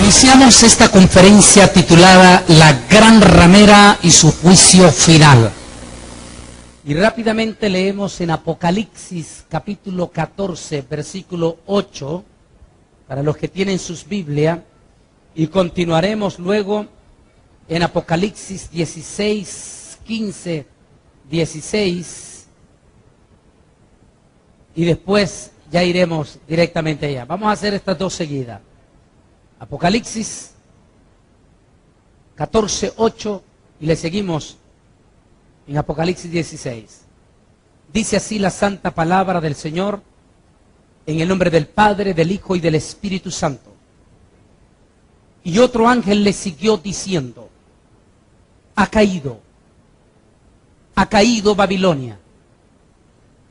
Iniciamos esta conferencia titulada La Gran Ramera y su juicio final. Y rápidamente leemos en Apocalipsis capítulo 14, versículo 8, para los que tienen sus Biblias, y continuaremos luego en Apocalipsis 16, 15, 16, y después ya iremos directamente allá. Vamos a hacer estas dos seguidas. Apocalipsis 14, 8, y le seguimos en Apocalipsis 16. Dice así la santa palabra del Señor, en el nombre del Padre, del Hijo y del Espíritu Santo. Y otro ángel le siguió diciendo: ha caído Babilonia,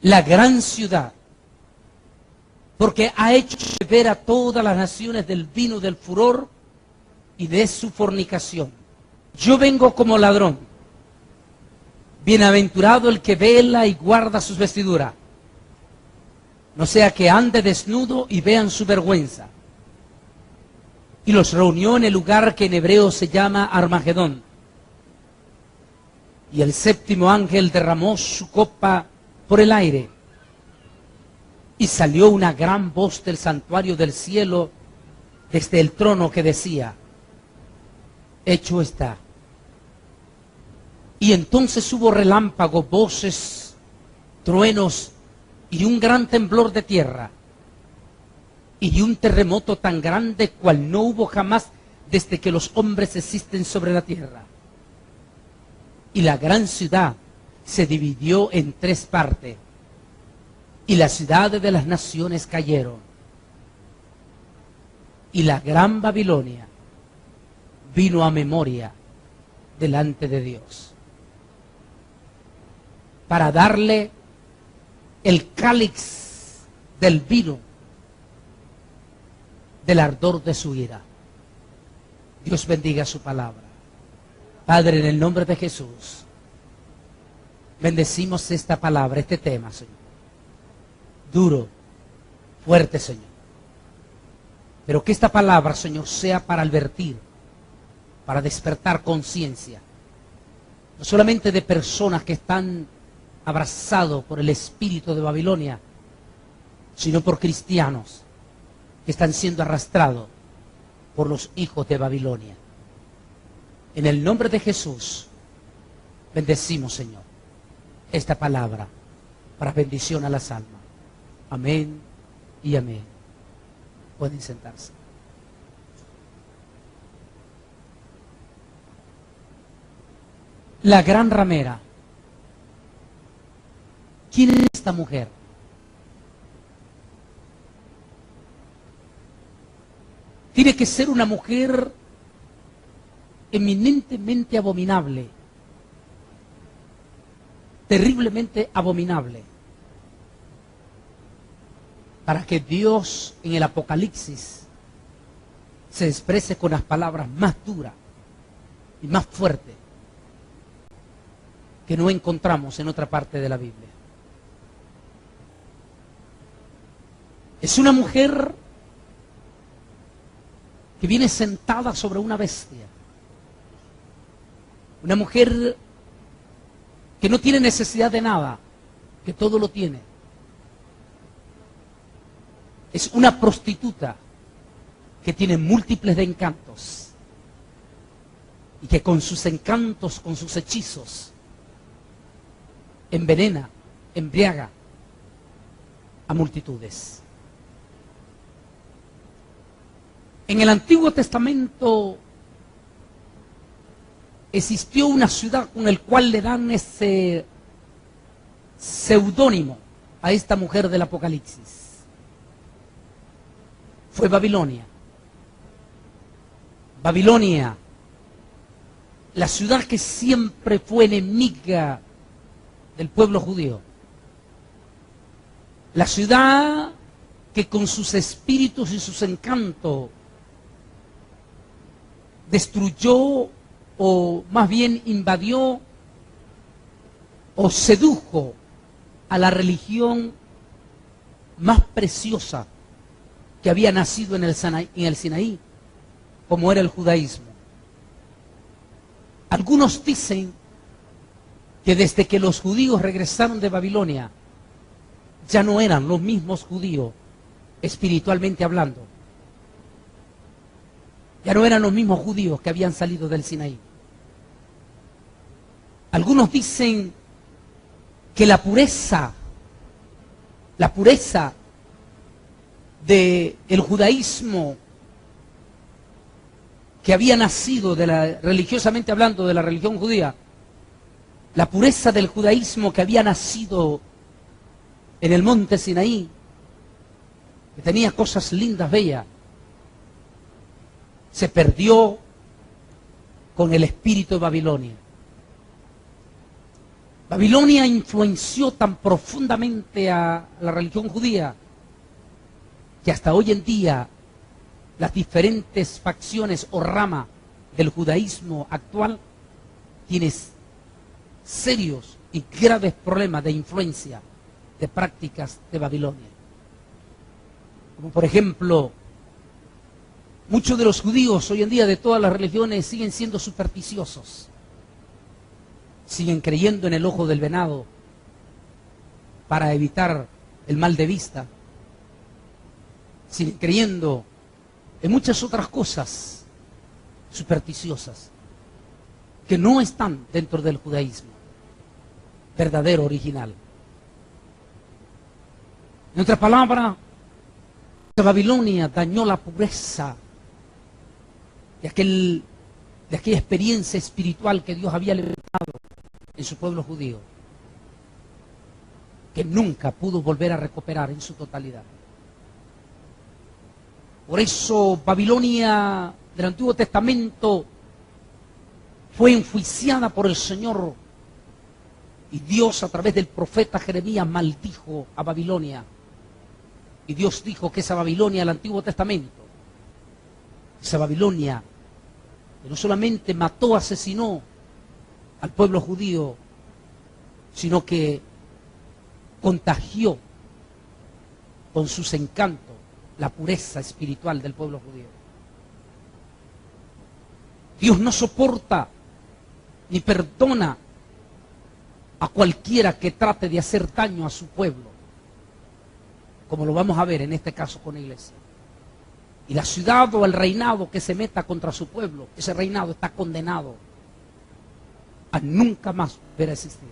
la gran ciudad, porque ha hecho beber a todas las naciones del vino del furor y de su fornicación. Yo vengo como ladrón. Bienaventurado el que vela y guarda sus vestiduras, no sea que ande desnudo y vean su vergüenza. Y los reunió en el lugar que en hebreo se llama Armagedón. Y el séptimo ángel derramó su copa por el aire. Y salió una gran voz del santuario del cielo, desde el trono, que decía: hecho está. Y entonces hubo relámpagos, voces, truenos y un gran temblor de tierra, y un terremoto tan grande cual no hubo jamás desde que los hombres existen sobre la tierra. Y la gran ciudad se dividió en tres partes, y las ciudades de las naciones cayeron. Y la gran Babilonia vino a memoria delante de Dios, para darle el cáliz del vino del ardor de su ira. Dios bendiga su palabra. Padre, en el nombre de Jesús, bendecimos esta palabra, este tema, Señor. Duro, fuerte, Señor. Pero que esta palabra, Señor, sea para advertir, para despertar conciencia, no solamente de personas que están abrazados por el espíritu de Babilonia, sino por cristianos que están siendo arrastrados por los hijos de Babilonia. En el nombre de Jesús, bendecimos, Señor, esta palabra para bendición a las almas. Amén y amén. Pueden sentarse. La gran ramera. ¿Quién es esta mujer? Tiene que ser una mujer eminentemente abominable, terriblemente abominable, para que Dios en el Apocalipsis se exprese con las palabras más duras y más fuertes que no encontramos en otra parte de la Biblia. Es una mujer que viene sentada sobre una bestia, una mujer que no tiene necesidad de nada, que todo lo tiene. Es una prostituta que tiene múltiples de encantos y que con sus encantos, con sus hechizos, envenena, embriaga a multitudes. En el Antiguo Testamento existió una ciudad con el cual le dan ese seudónimo a esta mujer del Apocalipsis. Fue Babilonia. Babilonia, la ciudad que siempre fue enemiga del pueblo judío. La ciudad que con sus espíritus y sus encantos destruyó, o más bien invadió o sedujo a la religión más preciosa que había nacido en el Sinaí, como era el judaísmo. Algunos dicen que desde que los judíos regresaron de Babilonia, ya no eran los mismos judíos, espiritualmente hablando. Ya no eran los mismos judíos que habían salido del Sinaí. Algunos dicen que la pureza del judaísmo que había nacido religiosamente hablando de la religión judía, la pureza del judaísmo que había nacido en el monte Sinaí, que tenía cosas lindas, bellas, se perdió con el espíritu de Babilonia. Babilonia influenció tan profundamente a la religión judía que hasta hoy en día las diferentes facciones o ramas del judaísmo actual tienen serios y graves problemas de influencia de prácticas de Babilonia. Como por ejemplo, muchos de los judíos hoy en día de todas las religiones siguen siendo supersticiosos. Siguen creyendo en el ojo del venado para evitar el mal de vista. Siguen creyendo en muchas otras cosas supersticiosas que no están dentro del judaísmo verdadero, original. En otras palabras, Babilonia dañó la pureza de aquella experiencia espiritual que Dios había levantado en su pueblo judío, que nunca pudo volver a recuperar en su totalidad. Por eso Babilonia del Antiguo Testamento fue enjuiciada por el Señor, y Dios a través del profeta Jeremías maldijo a Babilonia. Y Dios dijo que esa Babilonia del Antiguo Testamento, esa Babilonia que no solamente mató, asesinó al pueblo judío, sino que contagió con sus encantos la pureza espiritual del pueblo judío. Dios no soporta ni perdona a cualquiera que trate de hacer daño a su pueblo, como lo vamos a ver en este caso con la iglesia. Y la ciudad o el reinado que se meta contra su pueblo, ese reinado está condenado a nunca más volver a existir.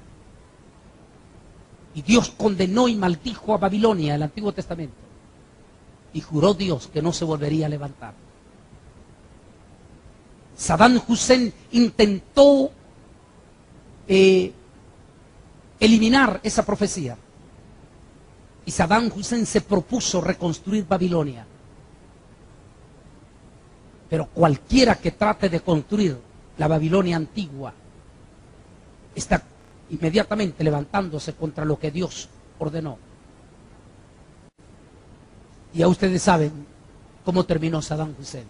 Y Dios condenó y maldijo a Babilonia en el Antiguo Testamento, y juró Dios que no se volvería a levantar. Saddam Hussein intentó eliminar esa profecía, y Saddam Hussein se propuso reconstruir Babilonia. Pero cualquiera que trate de construir la Babilonia antigua está inmediatamente levantándose contra lo que Dios ordenó. Y ya ustedes saben cómo terminó Saddam Hussein.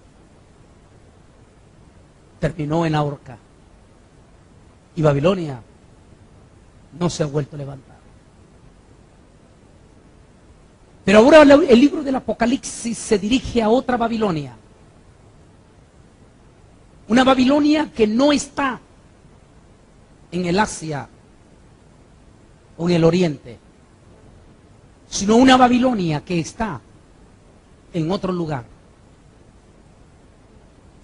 Terminó en la horca. Y Babilonia no se ha vuelto a levantar. Pero ahora el libro del Apocalipsis se dirige a otra Babilonia. Una Babilonia que no está en el Asia o en el Oriente, sino una Babilonia que está en otro lugar.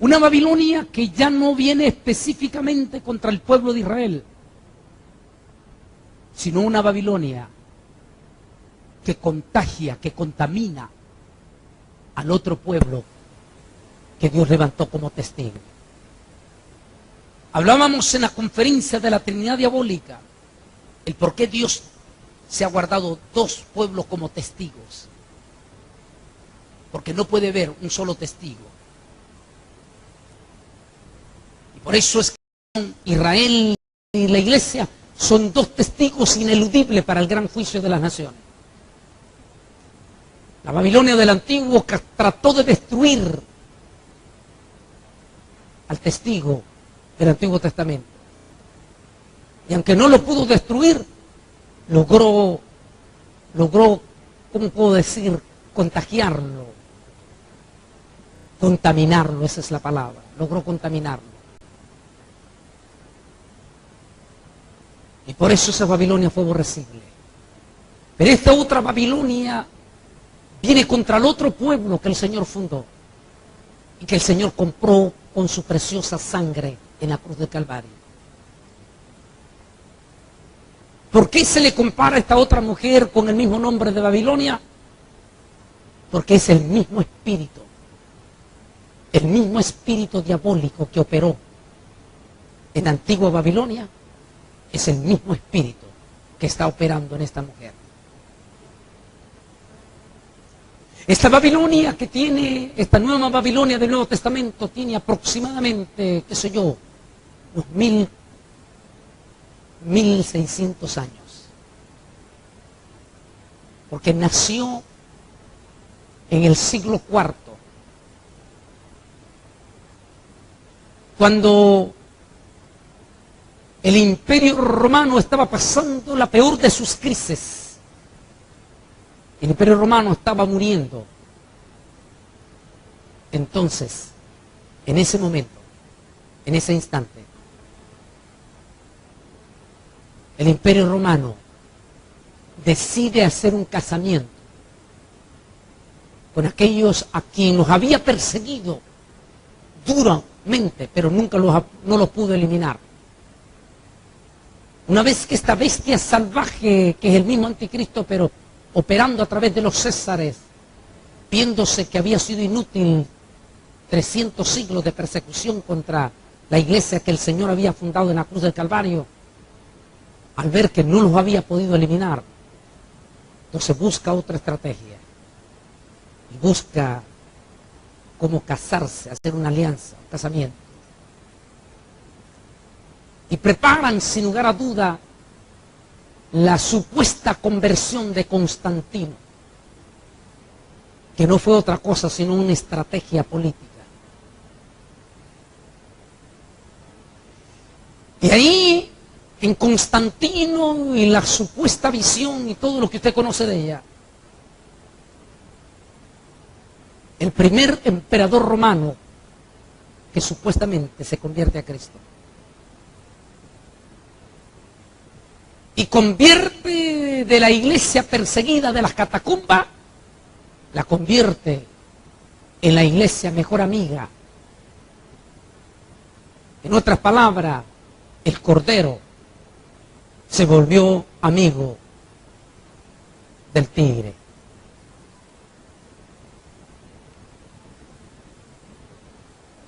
Una Babilonia que ya no viene específicamente contra el pueblo de Israel, sino una Babilonia que contagia, que contamina al otro pueblo que Dios levantó como testigo. Hablábamos en la conferencia de la Trinidad Diabólica, el por qué Dios se ha guardado dos pueblos como testigos. Porque no puede haber un solo testigo. Y por eso es que Israel y la iglesia son dos testigos ineludibles para el gran juicio de las naciones. La Babilonia del Antiguo que trató de destruir al testigo del Antiguo Testamento. Y aunque no lo pudo destruir, logró, ¿cómo puedo decir?, contagiarlo, contaminarlo, esa es la palabra, logró contaminarlo. Y por eso esa Babilonia fue aborrecible. Pero esta otra Babilonia viene contra el otro pueblo que el Señor fundó y que el Señor compró con su preciosa sangre en la cruz del Calvario. ¿Por qué se le compara a esta otra mujer con el mismo nombre de Babilonia? Porque es el mismo espíritu diabólico que operó en la antigua Babilonia, es el mismo espíritu que está operando en esta mujer. Esta Babilonia que tiene, esta nueva Babilonia del Nuevo Testamento tiene aproximadamente, qué sé yo, unos 1600 años. Porque nació en el siglo IV, cuando el Imperio Romano estaba pasando la peor de sus crisis. El Imperio Romano estaba muriendo. Entonces, en ese momento, en ese instante, el Imperio Romano decide hacer un casamiento con aquellos a quienes los había perseguido duramente, pero nunca no los pudo eliminar. Una vez que esta bestia salvaje, que es el mismo anticristo, pero operando a través de los césares, viéndose que había sido inútil 300 siglos de persecución contra la iglesia que el Señor había fundado en la cruz del Calvario, al ver que no los había podido eliminar, entonces busca otra estrategia y busca cómo casarse, hacer una alianza, un casamiento. Y preparan sin lugar a duda la supuesta conversión de Constantino, que no fue otra cosa sino una estrategia política. Y ahí, en Constantino y la supuesta visión y todo lo que usted conoce de ella, el primer emperador romano que supuestamente se convierte a Cristo. Y convierte de la iglesia perseguida de las catacumbas, la convierte en la iglesia mejor amiga. En otras palabras, el Cordero se volvió amigo del tigre.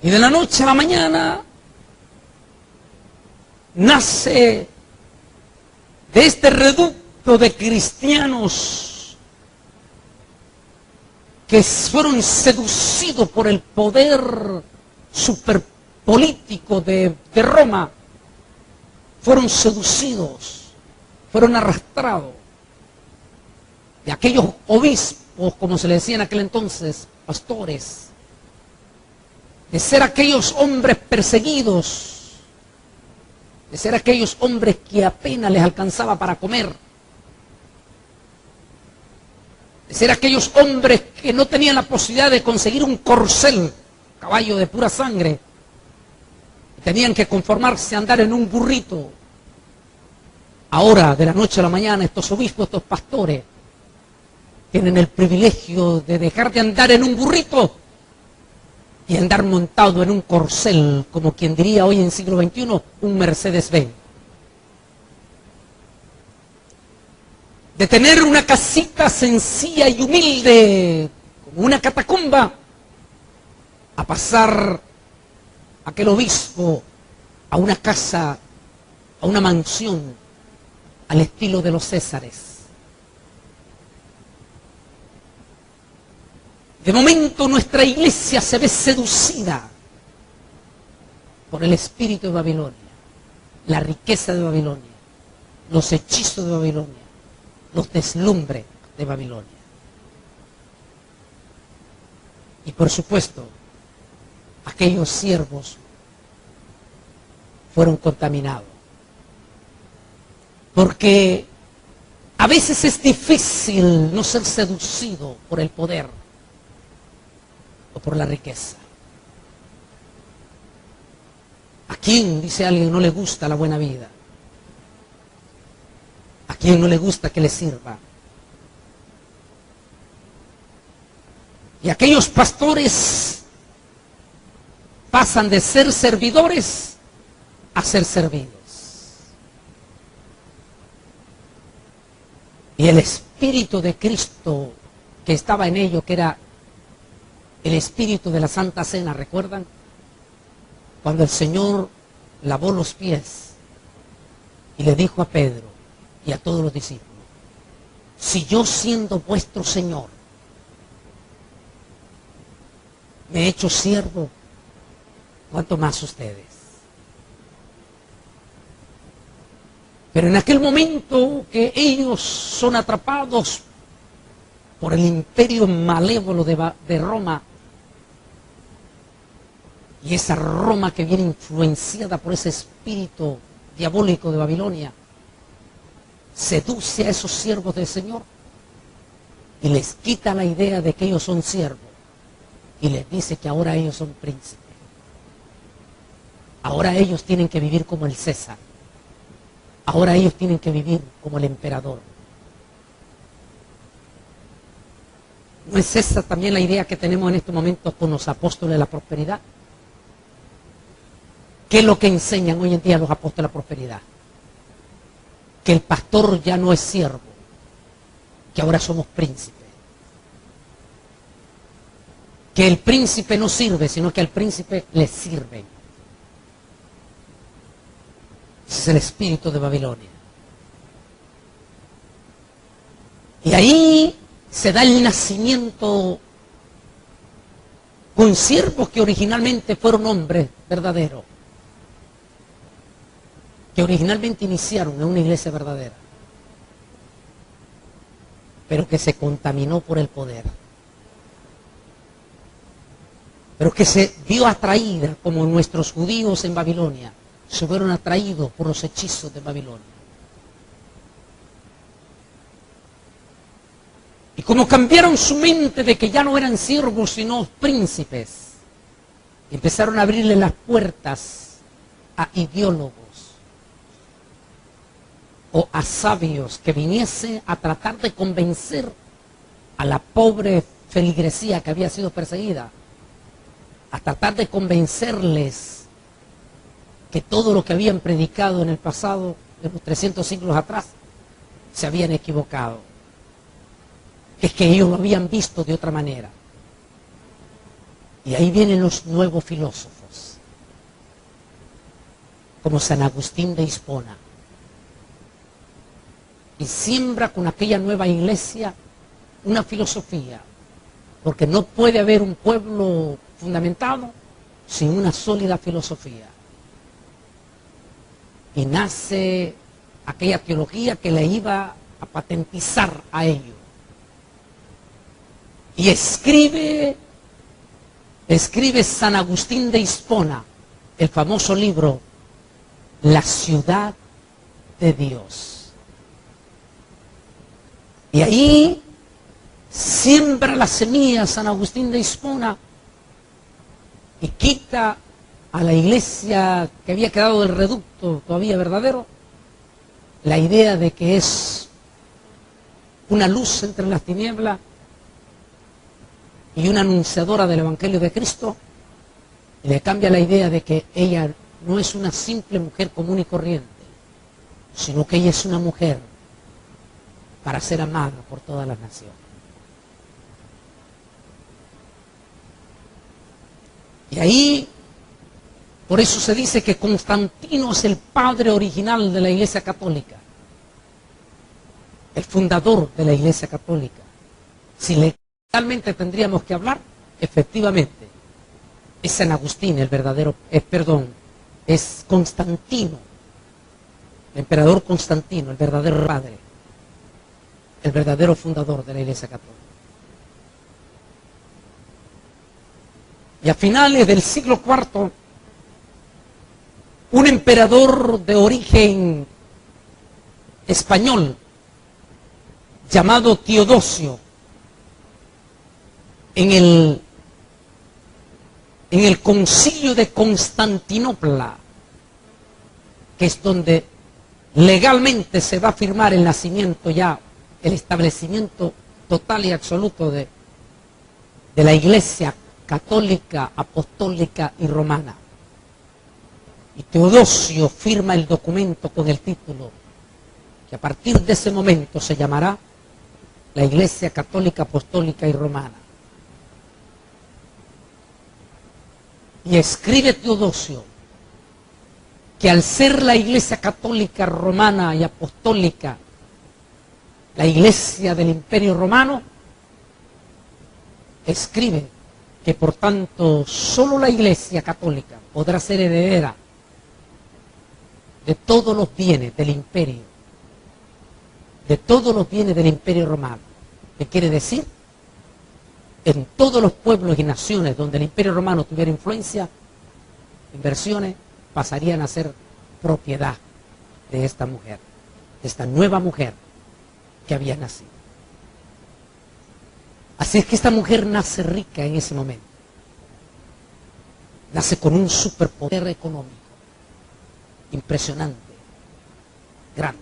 Y de la noche a la mañana nace de este reducto de cristianos que fueron seducidos por el poder superpolítico de Roma, fueron seducidos, fueron arrastrados de aquellos obispos, como se le decía en aquel entonces, pastores, de ser aquellos hombres perseguidos, de ser aquellos hombres que apenas les alcanzaba para comer, de ser aquellos hombres que no tenían la posibilidad de conseguir un corcel, caballo de pura sangre, tenían que conformarse a andar en un burrito. Ahora, de la noche a la mañana, estos obispos, estos pastores, tienen el privilegio de dejar de andar en un burrito y andar montado en un corcel, como quien diría hoy en siglo XXI, un Mercedes-Benz. De tener una casita sencilla y humilde, como una catacumba, a pasar aquel obispo a una casa, a una mansión, al estilo de los Césares. De momento nuestra iglesia se ve seducida por el espíritu de Babilonia, la riqueza de Babilonia, los hechizos de Babilonia, los deslumbres de Babilonia. Y por supuesto, aquellos siervos fueron contaminados. Porque a veces es difícil no ser seducido por el poder o por la riqueza. ¿A quién, dice alguien, no le gusta la buena vida? ¿A quién no le gusta que le sirva? Y aquellos pastores pasan de ser servidores a ser servidos. Y el Espíritu de Cristo que estaba en ellos, que era el Espíritu de la Santa Cena, ¿recuerdan? Cuando el Señor lavó los pies y le dijo a Pedro y a todos los discípulos: si yo, siendo vuestro Señor, me he hecho siervo, ¿cuánto más ustedes? Pero en aquel momento que ellos son atrapados por el imperio malévolo de Roma, y esa Roma que viene influenciada por ese espíritu diabólico de Babilonia, seduce a esos siervos del Señor y les quita la idea de que ellos son siervos y les dice que ahora ellos son príncipes. Ahora ellos tienen que vivir como el César. Ahora ellos tienen que vivir como el emperador. ¿No es esa también la idea que tenemos en estos momentos con los apóstoles de la prosperidad? ¿Qué es lo que enseñan hoy en día los apóstoles de la prosperidad? Que el pastor ya no es siervo, que ahora somos príncipes. Que el príncipe no sirve, sino que al príncipe le sirven. Ese es el espíritu de Babilonia. Y ahí se da el nacimiento con siervos que originalmente fueron hombres verdaderos, que originalmente iniciaron en una iglesia verdadera, pero que se contaminó por el poder, pero que se vio atraída, como nuestros judíos en Babilonia se fueron atraídos por los hechizos de Babilonia. Y como cambiaron su mente de que ya no eran siervos sino príncipes, empezaron a abrirle las puertas a ideólogos o a sabios que viniesen a tratar de convencer a la pobre feligresía que había sido perseguida, a tratar de convencerles que todo lo que habían predicado en el pasado, de los 300 siglos atrás, se habían equivocado. Es que ellos lo habían visto de otra manera. Y ahí vienen los nuevos filósofos, como San Agustín de Hispona, y siembra con aquella nueva iglesia una filosofía, porque no puede haber un pueblo fundamentado sin una sólida filosofía. Y nace aquella teología que le iba a patentizar a ellos. Y escribe San Agustín de Hispona el famoso libro La ciudad de Dios. Y ahí siembra la semilla San Agustín de Hispona y quita a la iglesia que había quedado del reducto todavía verdadero la idea de que es una luz entre las tinieblas y una anunciadora del Evangelio de Cristo, y le cambia la idea de que ella no es una simple mujer común y corriente, sino que ella es una mujer para ser amada por todas las naciones. Y ahí, por eso se dice que Constantino es el padre original de la Iglesia Católica, el fundador de la Iglesia Católica. Si legalmente tendríamos que hablar, efectivamente, es San Agustín el verdadero, es Constantino, el emperador Constantino, el verdadero padre, el verdadero fundador de la Iglesia Católica. Y a finales del siglo IV, un emperador de origen español, llamado Teodosio, en el concilio de Constantinopla, que es donde legalmente se va a firmar el nacimiento ya, el establecimiento total y absoluto de la Iglesia católica, apostólica y romana. Y Teodosio firma el documento con el título que a partir de ese momento se llamará la Iglesia Católica, Apostólica y Romana. Y escribe Teodosio que al ser la Iglesia Católica, Romana y Apostólica la Iglesia del Imperio Romano, escribe que por tanto solo la Iglesia Católica podrá ser heredera de todos los bienes del imperio, de todos los bienes del Imperio Romano. ¿Qué quiere decir? En todos los pueblos y naciones donde el Imperio Romano tuviera influencia, inversiones pasarían a ser propiedad de esta mujer, de esta nueva mujer que había nacido. Así es que esta mujer nace rica en ese momento. Nace con un superpoder económico impresionante, grande.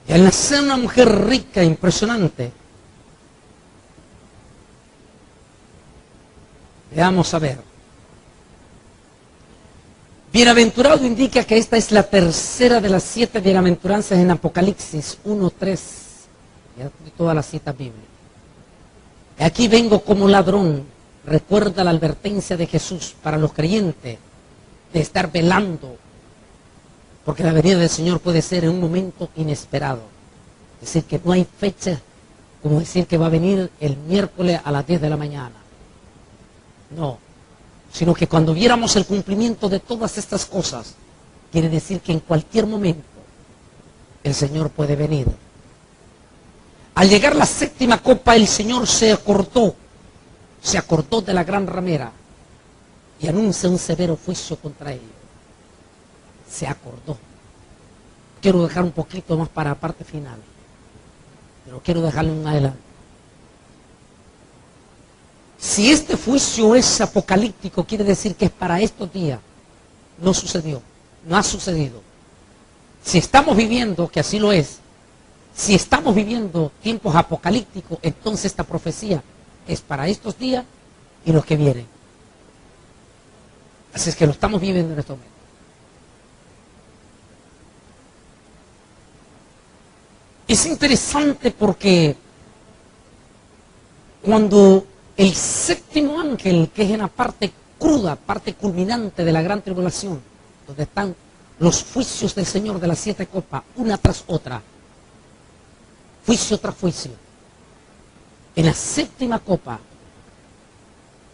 Y al nacer una mujer rica, impresionante, veamos a ver. Bienaventurado indica que esta es la tercera de las 7 bienaventuranzas en Apocalipsis 1, 3, y todas las citas bíblicas. Aquí vengo como ladrón, recuerda la advertencia de Jesús para los creyentes de estar velando, porque la venida del Señor puede ser en un momento inesperado. Es decir, que no hay fecha como decir que va a venir el miércoles a las 10 de la mañana. No. Sino que cuando viéramos el cumplimiento de todas estas cosas, quiere decir que en cualquier momento el Señor puede venir. Al llegar la 7ª copa, el Señor se acordó de la gran ramera y anuncia un severo juicio contra ellos. Se acordó. Quiero dejar un poquito más para la parte final, pero quiero dejarle un adelanto. Si este juicio es apocalíptico, quiere decir que es para estos días. No sucedió, no ha sucedido. Si estamos viviendo, que así lo es, si estamos viviendo tiempos apocalípticos, entonces esta profecía es para estos días y los que vienen. Así es que lo estamos viviendo en este momento. Es interesante porque cuando el 7º ángel, que es en la parte cruda, parte culminante de la gran tribulación, donde están los juicios del Señor de las 7 copas, una tras otra, juicio tras juicio. En la 7ª copa,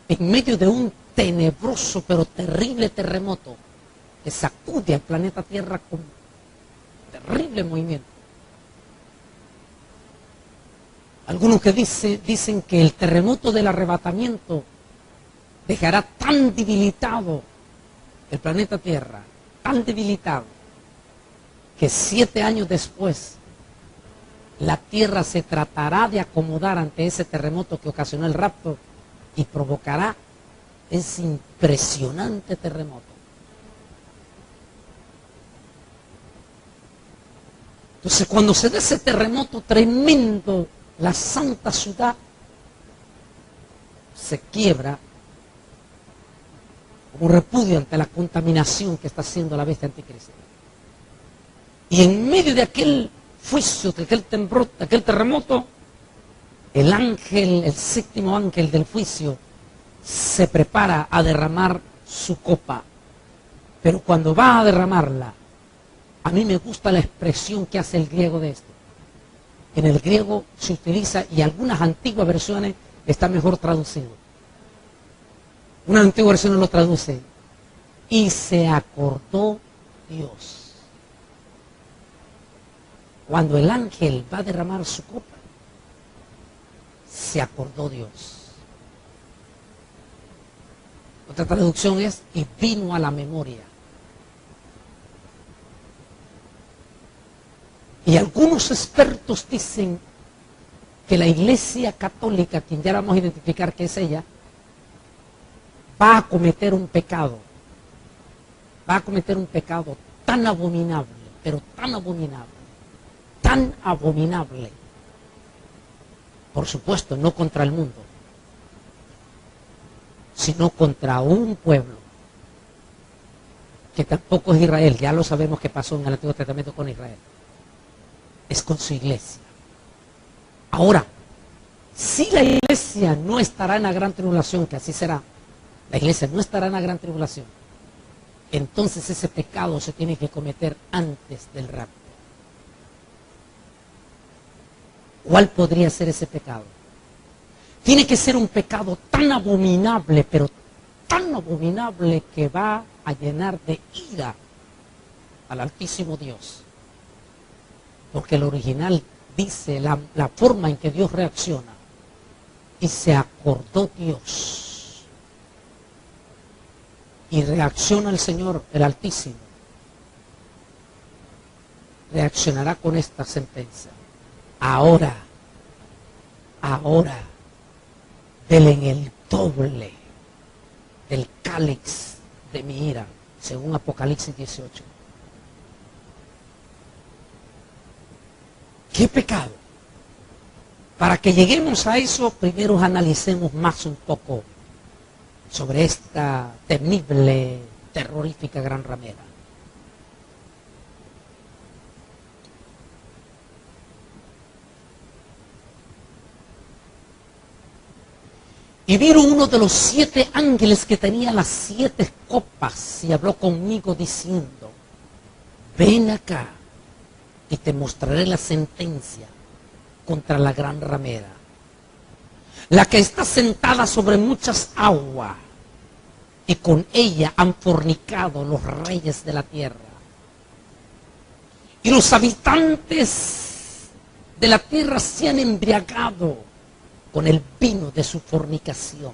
en medio de un tenebroso pero terrible terremoto que sacude al planeta Tierra con terrible movimiento. Algunos que dicen que el terremoto del arrebatamiento dejará tan debilitado el planeta Tierra, tan debilitado, que 7 años después la Tierra se tratará de acomodar ante ese terremoto que ocasionó el rapto y provocará ese impresionante terremoto. Entonces, cuando se da ese terremoto tremendo, la santa ciudad se quiebra como repudio ante la contaminación que está haciendo la bestia anticristo. Y en medio de aquel juicio, de aquel temblor, de aquel terremoto, el ángel, el 7º ángel del juicio, se prepara a derramar su copa. Pero cuando va a derramarla, a mí me gusta la expresión que hace el griego de esto. En el griego se utiliza, y algunas antiguas versiones está mejor traducido. Una antigua versión lo traduce: y se acordó Dios. Cuando el ángel va a derramar su copa, se acordó Dios. Otra traducción es: y vino a la memoria. Y algunos expertos dicen que la Iglesia Católica, quien ya vamos a identificar que es ella, va a cometer un pecado. Va a cometer un pecado tan abominable, pero tan abominable, tan abominable. Por supuesto, no contra el mundo, sino contra un pueblo que tampoco es Israel. Ya lo sabemos que pasó en el Antiguo Testamento con Israel. Es con su iglesia. Ahora, si la iglesia no estará en la gran tribulación, que así será, la iglesia no estará en la gran tribulación, entonces ese pecado se tiene que cometer antes del rapto. ¿Cuál podría ser ese pecado? Tiene que ser un pecado tan abominable, pero tan abominable que va a llenar de ira al Altísimo Dios. Porque el original dice la forma en que Dios reacciona. Y se acordó Dios. Y reacciona el Señor, el Altísimo. Reaccionará con esta sentencia. Ahora, denle el doble del cáliz de mi ira, según Apocalipsis 18. ¿Qué pecado? Para que lleguemos a eso, primero analicemos más un poco sobre esta temible, terrorífica gran ramera. Y vino uno de los 7 ángeles que tenía las 7 copas y habló conmigo diciendo: ven acá y te mostraré la sentencia contra la gran ramera, la que está sentada sobre muchas aguas, y con ella han fornicado los reyes de la tierra. Y los habitantes de la tierra se han embriagado con el vino de su fornicación.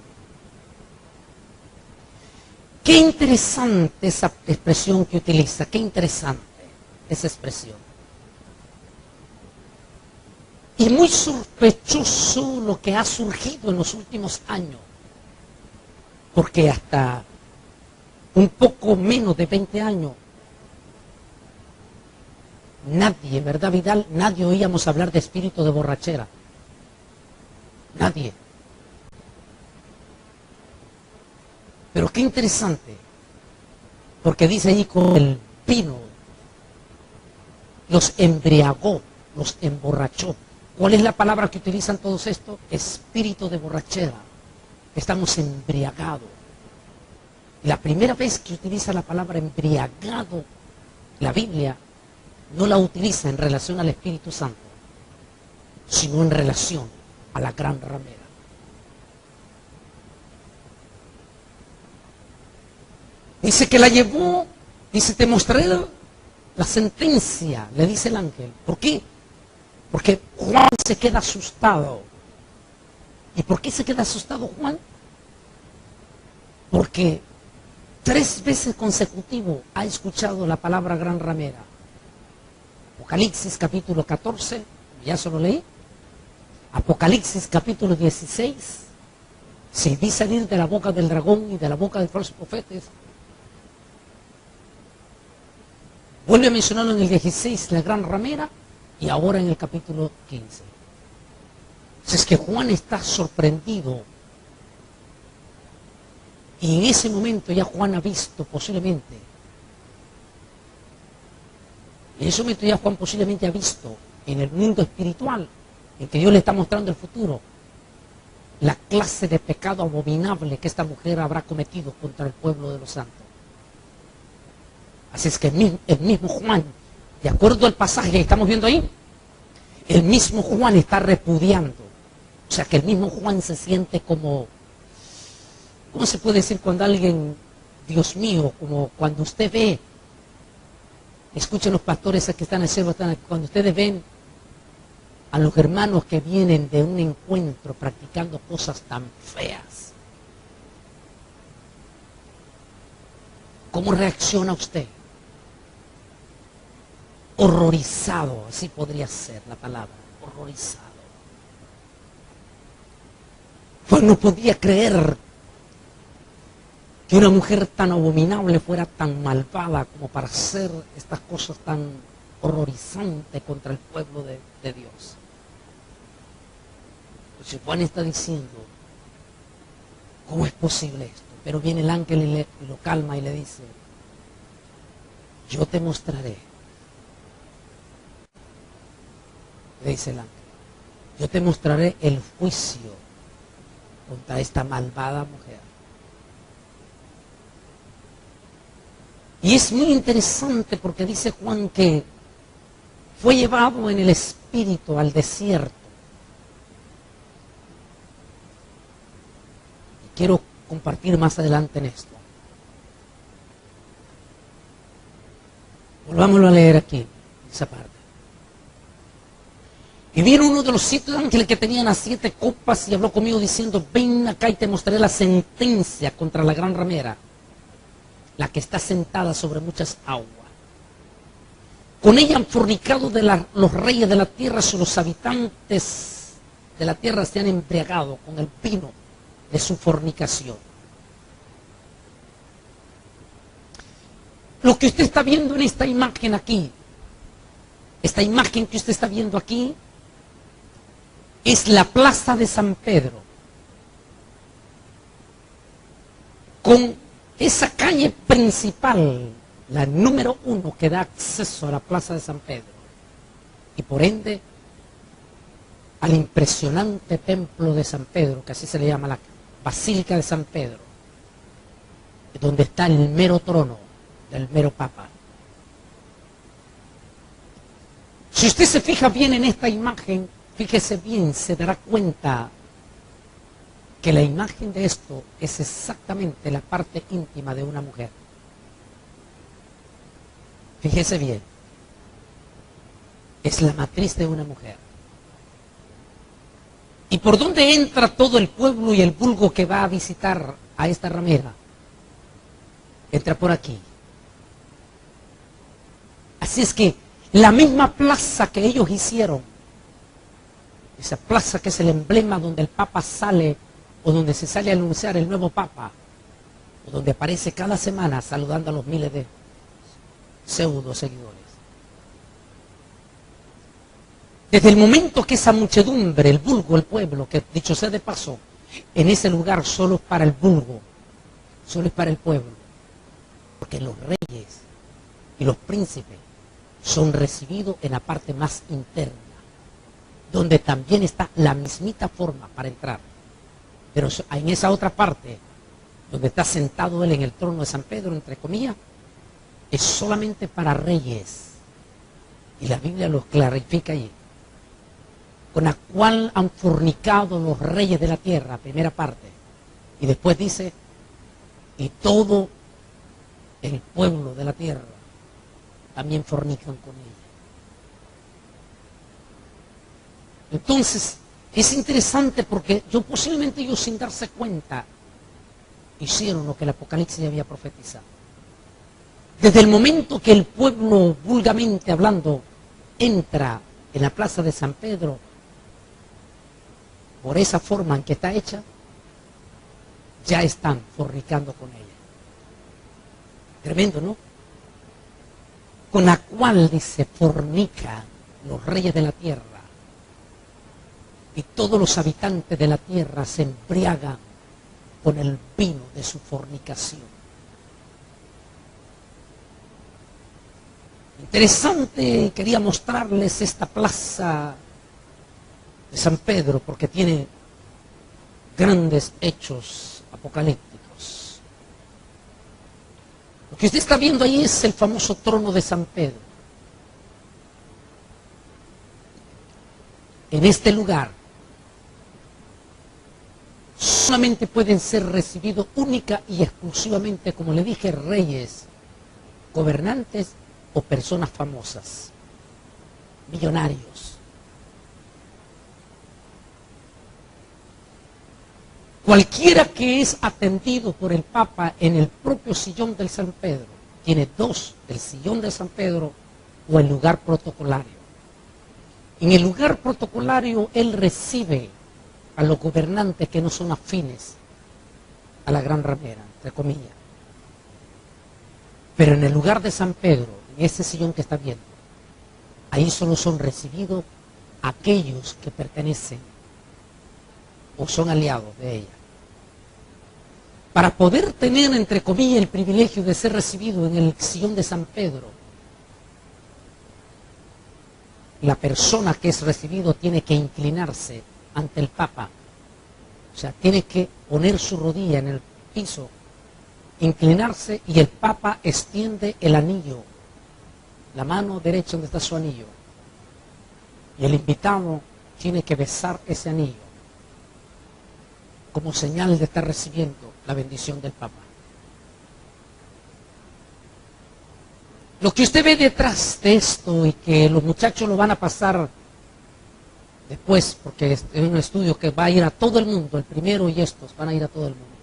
Qué interesante esa expresión que utiliza, qué interesante esa expresión. Y muy sospechoso lo que ha surgido en los últimos años, porque hasta un poco menos de 20 años, nadie, ¿verdad, Vidal? Nadie oíamos hablar de espíritu de borrachera. Nadie. Pero qué interesante, porque dice ahí con el vino, los embriagó, los emborrachó. ¿Cuál es la palabra que utilizan todos estos? Espíritu de borrachera. Estamos embriagados. La primera vez que utiliza la palabra embriagado, la Biblia no la utiliza en relación al Espíritu Santo, sino en relación a la gran ramera. Dice que la llevó, dice, te mostraré la sentencia, le dice el ángel. ¿Por qué? Porque Juan se queda asustado. ¿Y por qué se queda asustado Juan? Porque 3 veces consecutivo ha escuchado la palabra gran ramera. Apocalipsis capítulo 14, ya se lo leí. Apocalipsis capítulo 16, se vi salir de la boca del dragón y de la boca de falsos profetas. Vuelve a mencionarlo en el 16, la gran ramera, y ahora en el capítulo 15. Es que Juan está sorprendido. Y en ese momento ya Juan ha visto posiblemente, ha visto en el mundo espiritual, en que Dios le está mostrando el futuro, la clase de pecado abominable que esta mujer habrá cometido contra el pueblo de los santos. Así es que el mismo Juan, de acuerdo al pasaje que estamos viendo ahí, el mismo Juan está repudiando. O sea que el mismo Juan se siente como, ¿cómo se puede decir cuando alguien, Dios mío, como cuando usted ve, escuchen los pastores que están en el cielo, cuando ustedes ven a los hermanos que vienen de un encuentro practicando cosas tan feas? ¿Cómo reacciona usted? Horrorizado, así podría ser la palabra, horrorizado. Pues no podía creer que una mujer tan abominable fuera tan malvada como para hacer estas cosas tan horrorizantes contra el pueblo de Dios. Entonces Juan está diciendo, ¿cómo es posible esto? Pero viene el ángel y lo calma y le dice, yo te mostraré, le dice el ángel, yo te mostraré el juicio contra esta malvada mujer. Y es muy interesante porque dice Juan que fue llevado en el espíritu al desierto. Y quiero compartir más adelante en esto. Volvámoslo a leer aquí, esa parte. Y vieron uno de los 7 ángeles que tenían las 7 copas y habló conmigo diciendo, ven acá y te mostraré la sentencia contra la gran ramera, la que está sentada sobre muchas aguas. Con ella han fornicado los reyes de la tierra, y los habitantes de la tierra se han embriagado con el vino de su fornicación. Lo que usted está viendo en esta imagen aquí, esta imagen que usted está viendo aquí, es la plaza de San Pedro, con esa calle principal, la número 1 que da acceso a la plaza de San Pedro, y por ende al impresionante templo de San Pedro, que así se le llama la Basílica de San Pedro, donde está el mero trono del mero Papa. Si usted se fija bien en esta imagen, fíjese bien, se dará cuenta que la imagen de esto es exactamente la parte íntima de una mujer. Fíjese bien, es la matriz de una mujer. ¿Y por dónde entra todo el pueblo y el vulgo que va a visitar a esta ramera? Entra por aquí. Así es que la misma plaza que ellos hicieron, esa plaza que es el emblema donde el Papa sale, o donde se sale a anunciar el nuevo Papa, o donde aparece cada semana saludando a los miles de pseudo seguidores. Desde el momento que esa muchedumbre, el vulgo, el pueblo, que dicho sea de paso, en ese lugar solo es para el vulgo, solo es para el pueblo, porque los reyes y los príncipes son recibidos en la parte más interna, donde también está la mismita forma para entrar. Pero en esa otra parte, donde está sentado él en el trono de San Pedro, entre comillas, es solamente para reyes. Y la Biblia lo clarifica allí. Con la cual han fornicado los reyes de la tierra, primera parte. Y después dice, y todo el pueblo de la tierra también fornican con ella. Entonces, es interesante porque posiblemente ellos sin darse cuenta hicieron lo que el Apocalipsis había profetizado. Desde el momento que el pueblo, vulgarmente hablando, entra en la plaza de San Pedro, por esa forma en que está hecha, ya están fornicando con ella. Tremendo, ¿no? Con la cual, dice, fornica los reyes de la tierra, y todos los habitantes de la tierra se embriagan con el vino de su fornicación. Interesante, quería mostrarles esta plaza de San Pedro porque tiene grandes hechos apocalípticos. Lo que usted está viendo ahí es el famoso trono de San Pedro. En este lugar solamente pueden ser recibidos única y exclusivamente, como le dije, reyes, gobernantes o personas famosas, millonarios. Cualquiera que es atendido por el Papa en el propio sillón del San Pedro, tiene dos, el sillón de San Pedro o el lugar protocolario. En el lugar protocolario él recibe a los gobernantes que no son afines a la gran ramera, entre comillas. Pero en el lugar de San Pedro, en ese sillón que está viendo, ahí solo son recibidos aquellos que pertenecen o son aliados de ella. Para poder tener, entre comillas, el privilegio de ser recibido en el sillón de San Pedro, la persona que es recibido tiene que inclinarse ante el Papa. O sea, tiene que poner su rodilla en el piso, inclinarse, y el Papa extiende el anillo, la mano derecha donde está su anillo. Y el invitado tiene que besar ese anillo como señal de estar recibiendo la bendición del Papa. Lo que usted ve detrás de esto, y que los muchachos lo van a pasar después, porque es un estudio que va a ir a todo el mundo, el primero y estos van a ir a todo el mundo,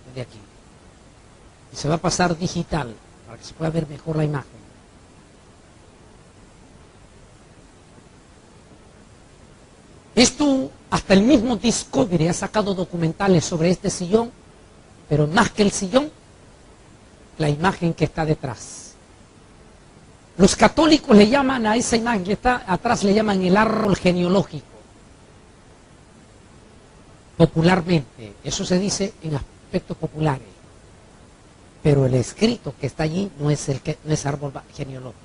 desde aquí. Y se va a pasar digital, para que se pueda ver mejor la imagen. Esto, hasta el mismo Discovery ha sacado documentales sobre este sillón, pero más que el sillón, la imagen que está detrás. Los católicos le llaman a esa imagen que está atrás, le llaman el árbol genealógico. Popularmente, eso se dice en aspectos populares. Pero el escrito que está allí no es árbol genealógico.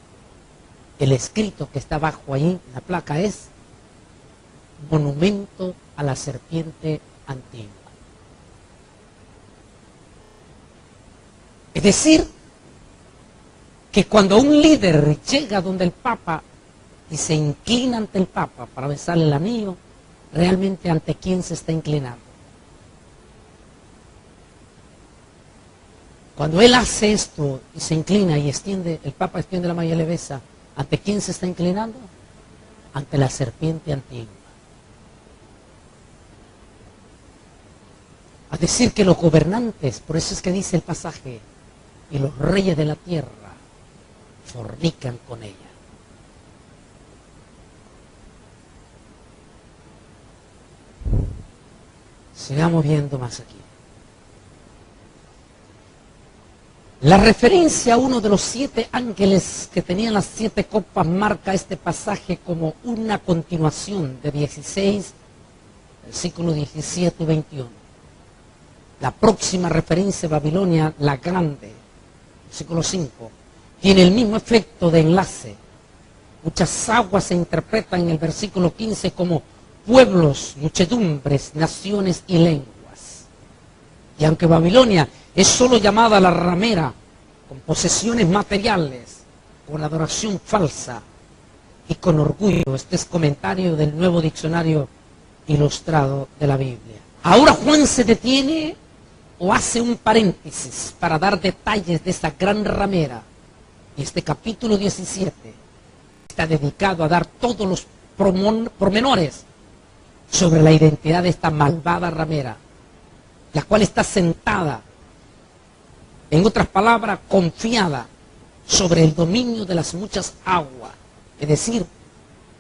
El escrito que está abajo allí, la placa, es monumento a la serpiente antigua. Es decir, que cuando un líder llega donde el Papa y se inclina ante el Papa para besarle el anillo, realmente ante quién se está inclinando. Cuando él hace esto y se inclina y extiende, el Papa extiende la mano y le besa, ¿ante quién se está inclinando? Ante la serpiente antigua. A decir que los gobernantes, por eso es que dice el pasaje, y los reyes de la tierra fornican con ella. Sigamos viendo más aquí. La referencia a uno de los 7 ángeles que tenían las 7 copas marca este pasaje como una continuación de 16, versículos 17 y 21. La próxima referencia, Babilonia la Grande, versículo 5, tiene el mismo efecto de enlace. Muchas aguas se interpretan en el versículo 15 como pueblos, muchedumbres, naciones y lenguas. Y aunque Babilonia es solo llamada la ramera, con posesiones materiales, con adoración falsa y con orgullo, este es comentario del Nuevo Diccionario Ilustrado de la Biblia. Ahora Juan se detiene o hace un paréntesis para dar detalles de esta gran ramera. Y este capítulo 17 está dedicado a dar todos los pormenores sobre la identidad de esta malvada ramera, la cual está sentada, en otras palabras, confiada sobre el dominio de las muchas aguas, es decir,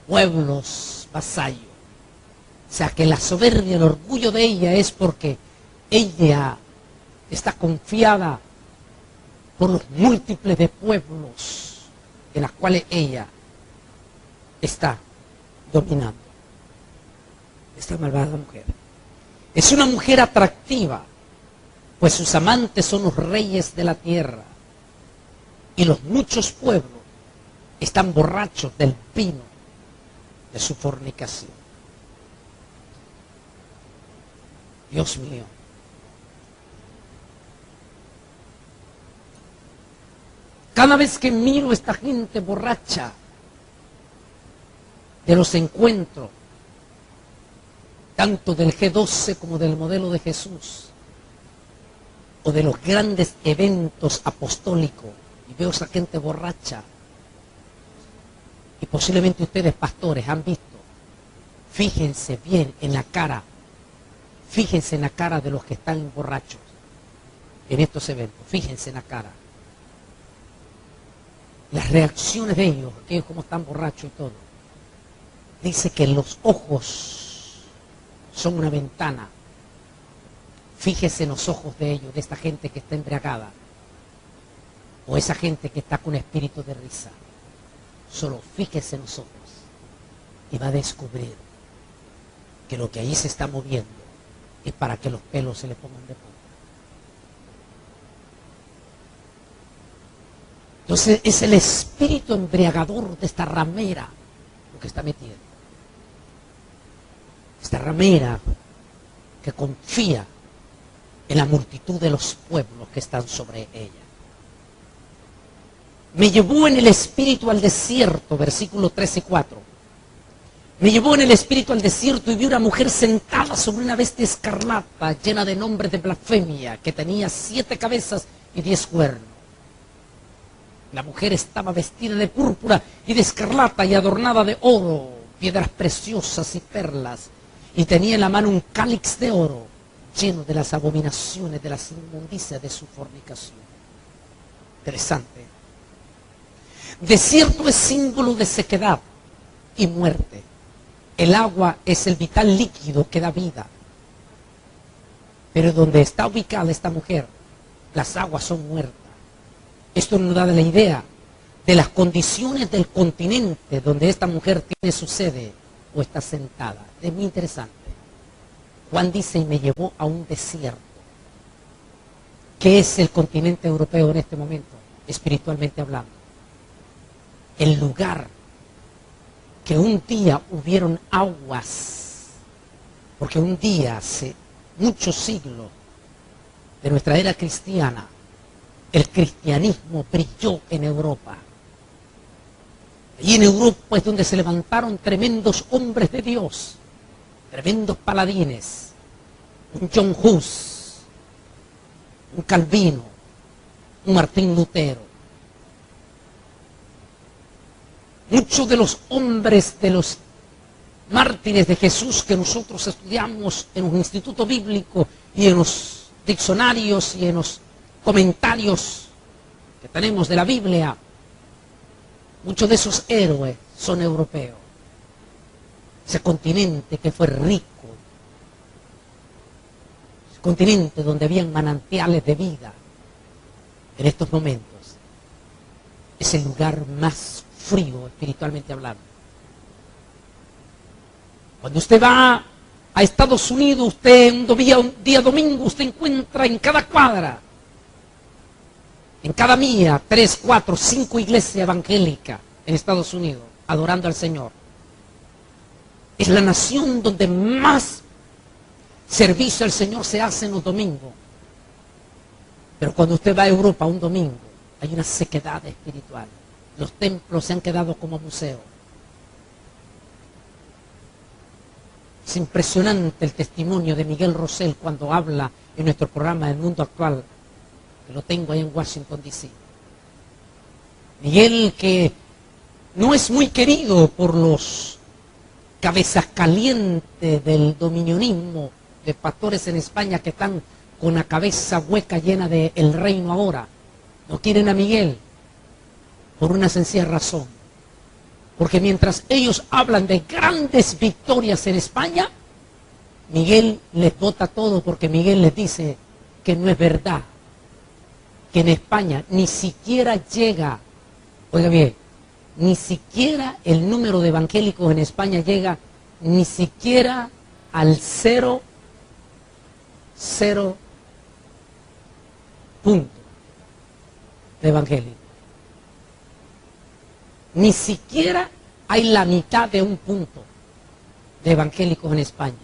pueblos vasallos. O sea que la soberbia, el orgullo de ella es porque ella está confiada por los múltiples de pueblos en los cuales ella está dominando. Esta malvada mujer es una mujer atractiva, pues sus amantes son los reyes de la tierra, y los muchos pueblos están borrachos del vino de su fornicación. Dios mío. Cada vez que miro a esta gente borracha de los encuentros, tanto del G12 como del modelo de Jesús, o de los grandes eventos apostólicos, y veo a esa gente borracha, y posiblemente ustedes, pastores, han visto, fíjense bien en la cara, fíjense en la cara de los que están borrachos en estos eventos, fíjense en la cara. Las reacciones de ellos, aquellos como están borrachos y todo. Dice que los ojos son una ventana. Fíjese en los ojos de ellos, de esta gente que está embriagada. o esa gente que está con espíritu de risa. Solo fíjese en nosotros y va a descubrir que lo que ahí se está moviendo es para que los pelos se le pongan de punta. Entonces es el espíritu embriagador de esta ramera lo que está metiendo. Esta ramera que confía en la multitud de los pueblos que están sobre ella. Me llevó en el espíritu al desierto, versículo 13 y 4. Me llevó en el espíritu al desierto y vi una mujer sentada sobre una bestia escarlata, llena de nombres de blasfemia, que tenía 7 cabezas y 10 cuernos. La mujer estaba vestida de púrpura y de escarlata y adornada de oro, piedras preciosas y perlas, y tenía en la mano un cáliz de oro, lleno de las abominaciones, de las inmundicias de su fornicación. Interesante. Desierto es símbolo de sequedad y muerte. El agua es el vital líquido que da vida. Pero donde está ubicada esta mujer, las aguas son muertas. Esto nos da la idea de las condiciones del continente donde esta mujer tiene su sede o está sentada. Es muy interesante. Juan dice, y me llevó a un desierto. ¿Qué es el continente europeo en este momento, espiritualmente hablando? El lugar que un día hubieron aguas, porque un día, hace muchos siglos de nuestra era cristiana, el cristianismo brilló en Europa. Y en Europa es donde se levantaron tremendos hombres de Dios, tremendos paladines, un John Hus, un Calvino, un Martín Lutero. Muchos de los hombres, de los mártires de Jesús que nosotros estudiamos en un instituto bíblico y en los diccionarios y en los comentarios que tenemos de la Biblia, muchos de esos héroes son europeos. Ese continente que fue rico, ese continente donde habían manantiales de vida, en estos momentos es el lugar más frío espiritualmente hablando. Cuando usted va a Estados Unidos, usted un día domingo, usted encuentra en cada cuadra, en cada milla, 3, 4, 5 iglesias evangélicas en Estados Unidos, adorando al Señor. Es la nación donde más servicio al Señor se hace en los domingos. Pero cuando usted va a Europa un domingo, hay una sequedad espiritual. Los templos se han quedado como museos. Es impresionante el testimonio de Miguel Rosell cuando habla en nuestro programa El Mundo Actual, que lo tengo ahí en Washington, D.C. Miguel, que no es muy querido por los cabezas calientes del dominionismo de pastores en España que están con la cabeza hueca llena de el reino ahora. No quieren a Miguel por una sencilla razón. Porque mientras ellos hablan de grandes victorias en España, Miguel les bota todo porque Miguel les dice que no es verdad. Que en España ni siquiera llega, oiga bien, ni siquiera el número de evangélicos en España llega ni siquiera al 0,0 punto de evangélicos. Ni siquiera hay la mitad de un punto de evangélicos en España.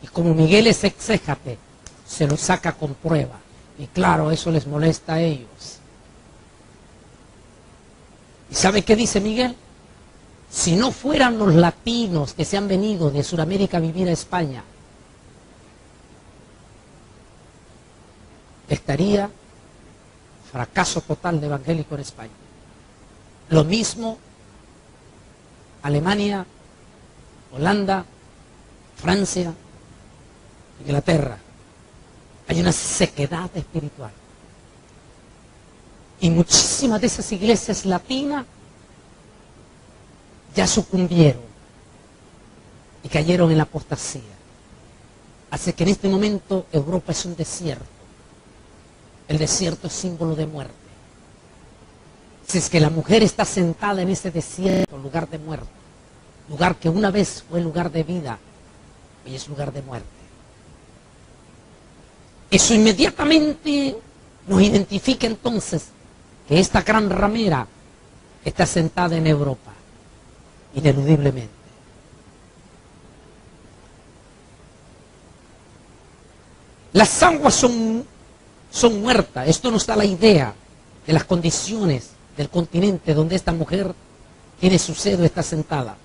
Y como Miguel es exégete, se lo saca con prueba. Y claro, eso les molesta a ellos. ¿Y sabe qué dice Miguel? Si no fueran los latinos que se han venido de Sudamérica a vivir a España, estaría fracaso total de evangélico en España. Lo mismo Alemania, Holanda, Francia, Inglaterra. Hay una sequedad espiritual. Y muchísimas de esas iglesias latinas ya sucumbieron y cayeron en la apostasía. Así que en este momento Europa es un desierto. El desierto es símbolo de muerte. Es que la mujer está sentada en ese desierto, lugar de muerte, lugar que una vez fue lugar de vida, hoy es lugar de muerte. Eso inmediatamente nos identifica entonces que esta gran ramera está sentada en Europa, ineludiblemente. Las aguas son muertas. Esto nos da la idea de las condiciones del continente donde esta mujer tiene su sede, está sentada.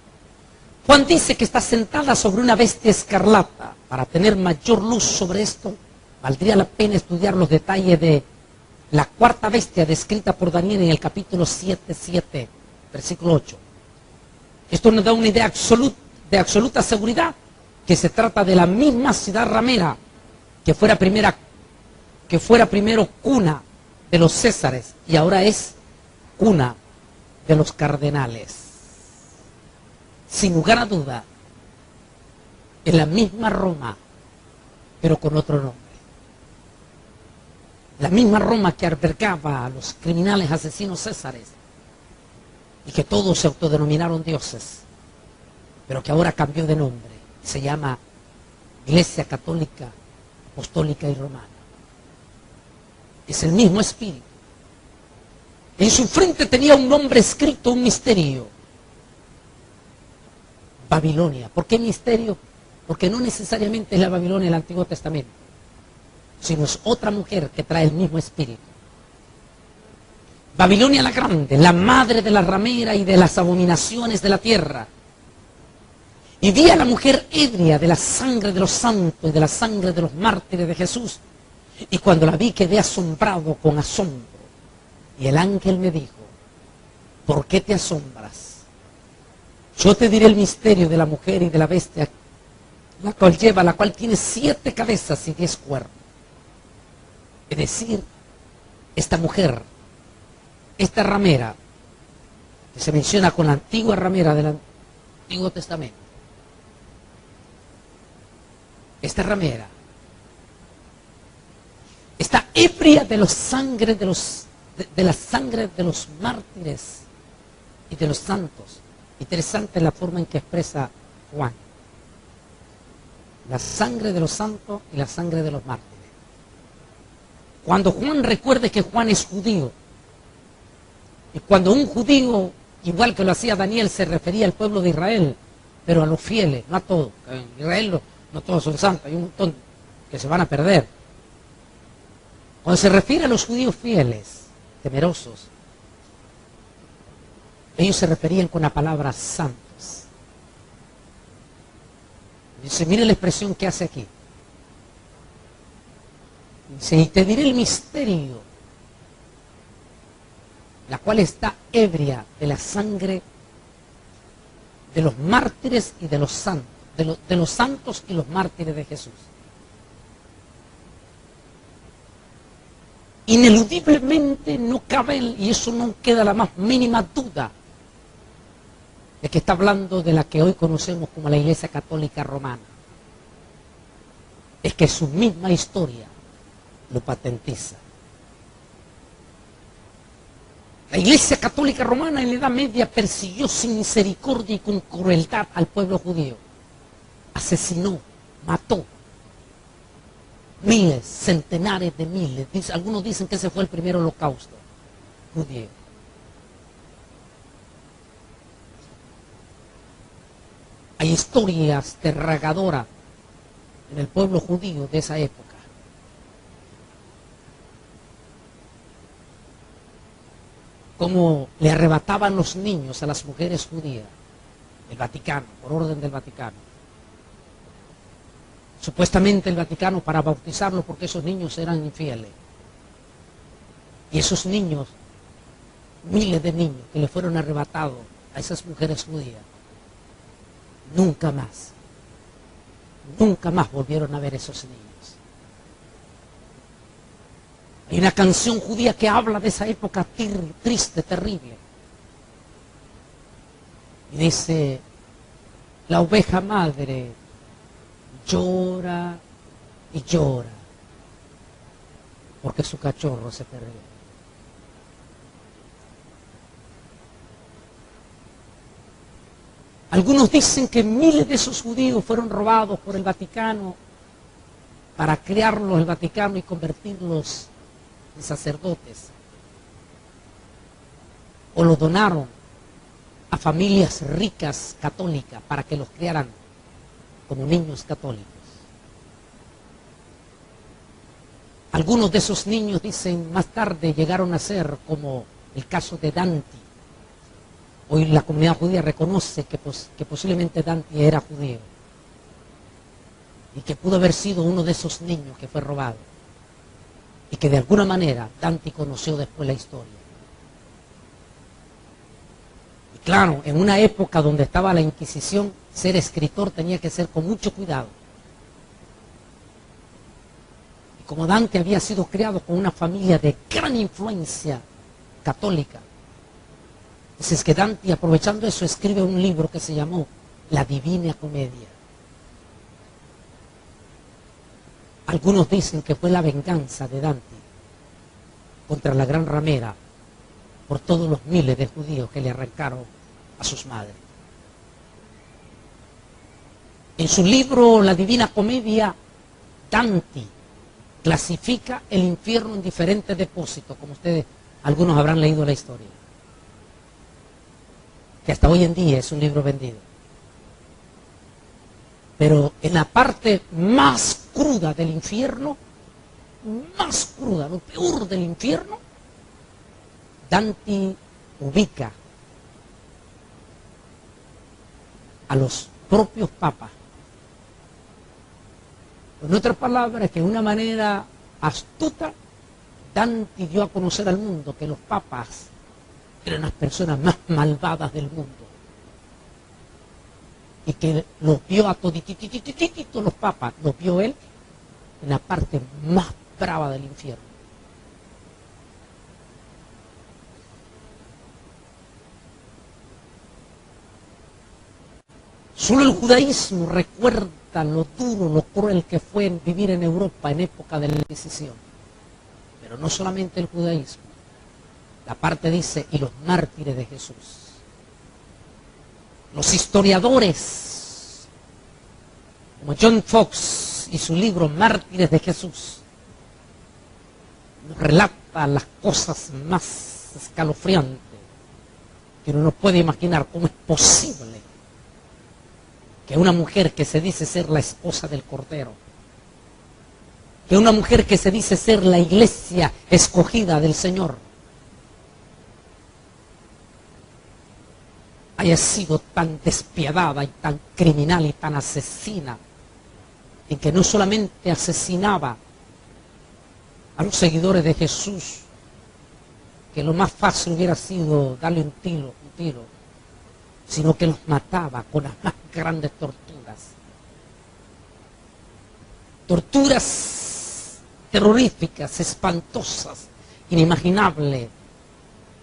Juan dice que está sentada sobre una bestia escarlata. Para tener mayor luz sobre esto, valdría la pena estudiar los detalles de la cuarta bestia descrita por Daniel en el capítulo 7, versículo 8. Esto nos da una idea de absoluta seguridad que se trata de la misma ciudad ramera que fuera primero cuna de los césares y ahora es cuna de los cardenales. Sin lugar a duda, en la misma Roma, pero con otro nombre. La misma Roma que albergaba a los criminales asesinos césares y que todos se autodenominaron dioses, pero que ahora cambió de nombre. Se llama Iglesia Católica, Apostólica y Romana. Es el mismo espíritu. En su frente tenía un nombre escrito, un misterio. Babilonia. ¿Por qué misterio? Porque no necesariamente es la Babilonia del Antiguo Testamento, sino es otra mujer que trae el mismo espíritu. Babilonia la Grande, la madre de la ramera y de las abominaciones de la tierra. Y vi a la mujer ebria de la sangre de los santos y de la sangre de los mártires de Jesús. Y cuando la vi quedé asombrado con asombro. Y el ángel me dijo, ¿por qué te asombras? Yo te diré el misterio de la mujer y de la bestia, la cual tiene 7 cabezas y 10 cuernos. Es decir, esta mujer, esta ramera, que se menciona con la antigua ramera del Antiguo Testamento, esta ramera está ebria de la sangre de los mártires y de los santos. Interesante la forma en que expresa Juan. La sangre de los santos y la sangre de los mártires. Cuando Juan, recuerde que Juan es judío, y cuando un judío, igual que lo hacía Daniel, se refería al pueblo de Israel, pero a los fieles, no a todos. En Israel no todos son santos, hay un montón que se van a perder. Cuando se refiere a los judíos fieles, temerosos, ellos se referían con la palabra santos. Dice, mire la expresión que hace aquí. Dice, y te diré el misterio, la cual está ebria de la sangre de los mártires y de los santos, de los santos y los mártires de Jesús. Ineludiblemente no cabe, y eso no queda la más mínima duda, de que está hablando de la que hoy conocemos como la Iglesia Católica Romana. Es que su misma historia lo patentiza. La Iglesia Católica Romana en la Edad Media persiguió sin misericordia y con crueldad al pueblo judío. Asesinó, mató miles, centenares de miles. Algunos dicen que ese fue el primer holocausto judío. Hay historias aterradoras en el pueblo judío de esa época. Cómo le arrebataban los niños a las mujeres judías, el Vaticano, por orden del Vaticano. Supuestamente el Vaticano para bautizarlos porque esos niños eran infieles. Y esos niños, miles de niños que le fueron arrebatados a esas mujeres judías, nunca más volvieron a ver esos niños. Hay una canción judía que habla de esa época triste, terrible. Y dice, la oveja madre llora y llora porque su cachorro se perdió. Algunos dicen que miles de esos judíos fueron robados por el Vaticano para crearlos el Vaticano y convertirlos en sacerdotes. O los donaron a familias ricas católicas para que los criaran como niños católicos. Algunos de esos niños, dicen, más tarde llegaron a ser como el caso de Dante. Hoy la comunidad judía reconoce que posiblemente Dante era judío y que pudo haber sido uno de esos niños que fue robado y que de alguna manera Dante conoció después la historia. Y claro, en una época donde estaba la Inquisición, ser escritor tenía que ser con mucho cuidado. Y como Dante había sido criado con una familia de gran influencia católica, entonces que Dante, aprovechando eso, escribe un libro que se llamó La Divina Comedia. Algunos dicen que fue la venganza de Dante contra la gran ramera por todos los miles de judíos que le arrancaron a sus madres. En su libro La Divina Comedia, Dante clasifica el infierno en diferentes depósitos, como ustedes, algunos habrán leído la historia, que hasta hoy en día es un libro vendido. Pero en la parte más cruda del infierno, más cruda, lo peor del infierno, Dante ubica a los propios papas. En otras palabras, que de una manera astuta, Dante dio a conocer al mundo que los papas eran las personas más malvadas del mundo. Y que los vio a todititititito los papas, los vio él en la parte más brava del infierno. Solo el judaísmo recuerda lo duro, lo cruel que fue vivir en Europa en época de la Inquisición. Pero no solamente el judaísmo. La parte dice, y los mártires de Jesús. Los historiadores, como John Fox y su libro Mártires de Jesús, nos relata las cosas más escalofriantes que uno no puede imaginar. ¿Cómo es posible que una mujer que se dice ser la esposa del Cordero, que una mujer que se dice ser la iglesia escogida del Señor, haya sido tan despiadada y tan criminal y tan asesina, en que no solamente asesinaba a los seguidores de Jesús, que lo más fácil hubiera sido darle un tiro, sino que los mataba con las más grandes torturas. Torturas terroríficas, espantosas, inimaginables,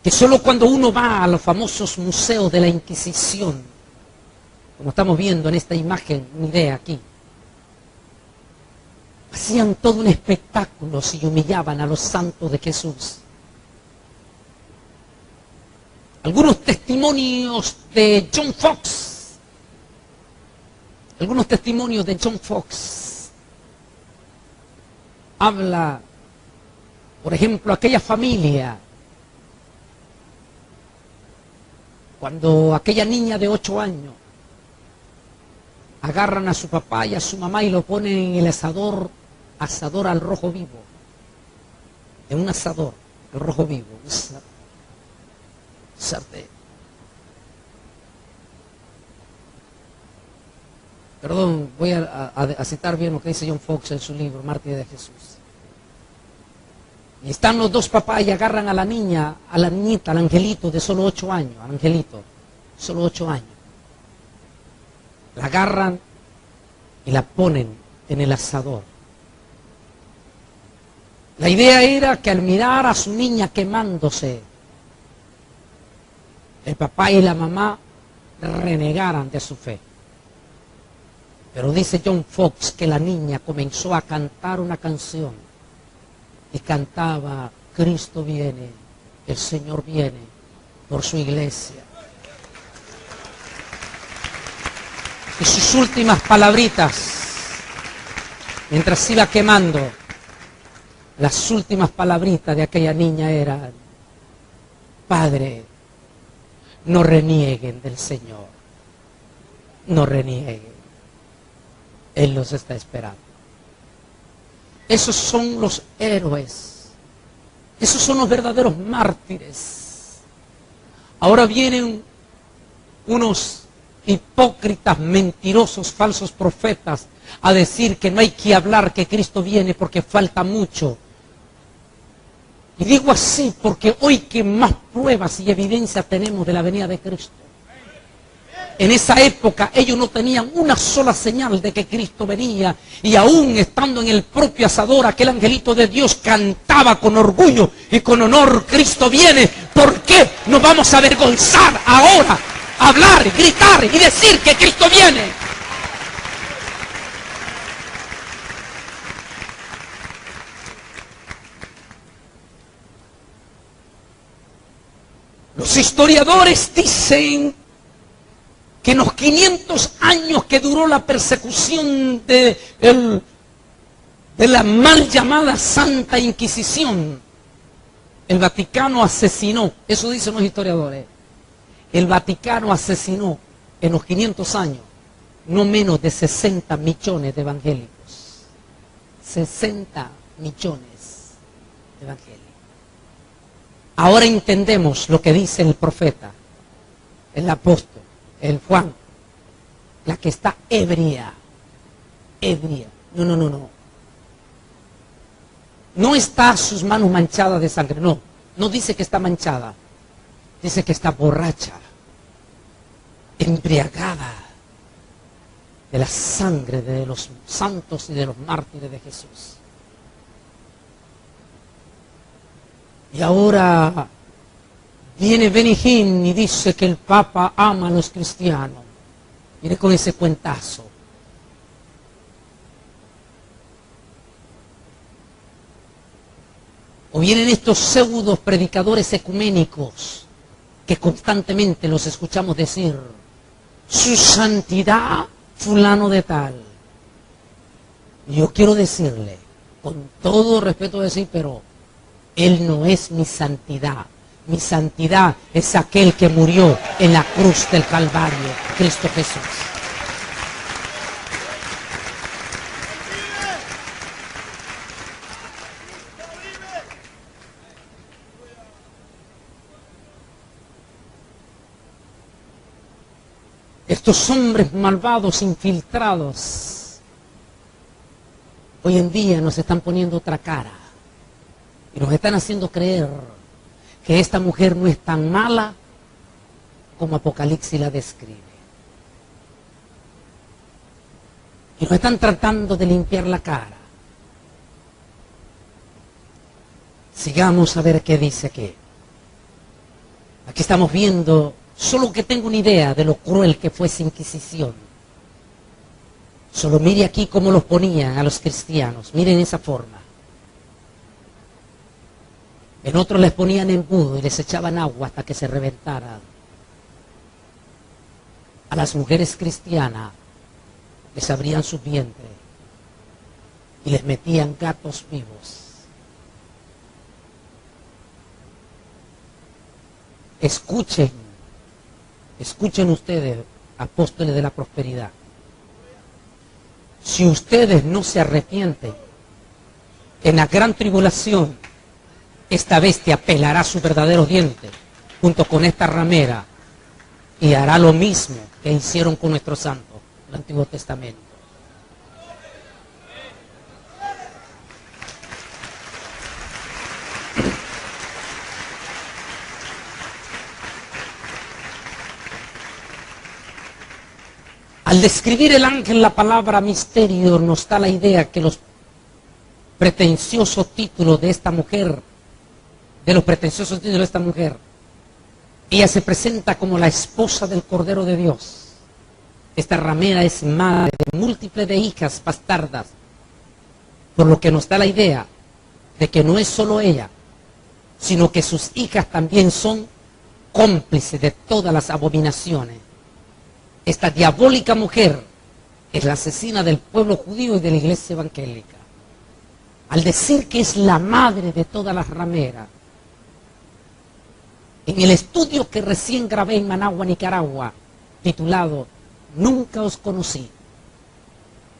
que solo cuando uno va a los famosos museos de la Inquisición, como estamos viendo en esta imagen, miré aquí, hacían todo un espectáculo y humillaban a los santos de Jesús. Algunos testimonios de John Fox, habla, por ejemplo, aquella familia, cuando aquella niña de 8 años agarran a su papá y a su mamá y lo ponen en el asador al rojo vivo, en un asador al rojo vivo, sartén. Perdón, voy a citar bien lo que dice John Fox en su libro Mártires de Jesús. Y están los dos papás y agarran a la niña, a la niñita, al angelito de solo 8 años, al angelito, solo 8 años. La agarran y la ponen en el asador. La idea era que al mirar a su niña quemándose, el papá y la mamá renegaran de su fe. Pero dice John Fox que la niña comenzó a cantar una canción y cantaba: Cristo viene, el Señor viene por su iglesia. Y sus últimas palabritas, mientras iba quemando, las últimas palabritas de aquella niña eran: Padre, no renieguen del Señor, no renieguen, Él los está esperando. Esos son los héroes, esos son los verdaderos mártires. Ahora vienen unos hipócritas, mentirosos, falsos profetas a decir que no hay que hablar que Cristo viene porque falta mucho. Y digo así porque hoy que más pruebas y evidencias tenemos de la venida de Cristo. En esa época ellos no tenían una sola señal de que Cristo venía, y aún estando en el propio asador, aquel angelito de Dios cantaba con orgullo y con honor: Cristo viene. ¿Por qué nos vamos a avergonzar ahora, hablar, gritar y decir que Cristo viene? Los historiadores dicen que en los 500 años que duró la persecución de la mal llamada Santa Inquisición, el Vaticano asesinó, eso dicen los historiadores, el Vaticano asesinó en los 500 años no menos de 60 millones de evangélicos. 60 millones de evangélicos. Ahora entendemos lo que dice el profeta, el apóstol, el Juan, la que está ebria, ebria. No. No está sus manos manchadas de sangre, no dice que está manchada, dice que está borracha, embriagada de la sangre de los santos y de los mártires de Jesús. Y ahora viene Benny Hinn y dice que el Papa ama a los cristianos. Mire con ese cuentazo. O vienen estos pseudos predicadores ecuménicos que constantemente los escuchamos decir: su santidad fulano de tal. Y yo quiero decirle, con todo respeto decir, pero Él no es mi santidad. Mi santidad es aquel que murió en la cruz del Calvario, Cristo Jesús. Estos hombres malvados, infiltrados, hoy en día nos están poniendo otra cara y nos están haciendo creer que esta mujer no es tan mala como Apocalipsis la describe. Y nos están tratando de limpiar la cara. Sigamos a ver qué dice aquí. Aquí estamos viendo, solo que tengo una idea de lo cruel que fue esa Inquisición. Solo mire aquí cómo los ponían a los cristianos. Miren esa forma. En otros les ponían embudo y les echaban agua hasta que se reventaran. A las mujeres cristianas les abrían su vientre y les metían gatos vivos. Escuchen ustedes, apóstoles de la prosperidad. Si ustedes no se arrepienten, en la gran tribulación, esta bestia pelará sus verdaderos dientes junto con esta ramera y hará lo mismo que hicieron con nuestros santos, el Antiguo Testamento. Al describir el ángel la palabra misterio, nos da la idea que los pretenciosos títulos de esta mujer, ella se presenta como la esposa del Cordero de Dios. Esta ramera es madre de múltiples de hijas bastardas, por lo que nos da la idea de que no es solo ella, sino que sus hijas también son cómplices de todas las abominaciones. Esta diabólica mujer es la asesina del pueblo judío y de la iglesia evangélica. Al decir que es la madre de todas las rameras, en el estudio que recién grabé en Managua, Nicaragua, titulado Nunca os conocí,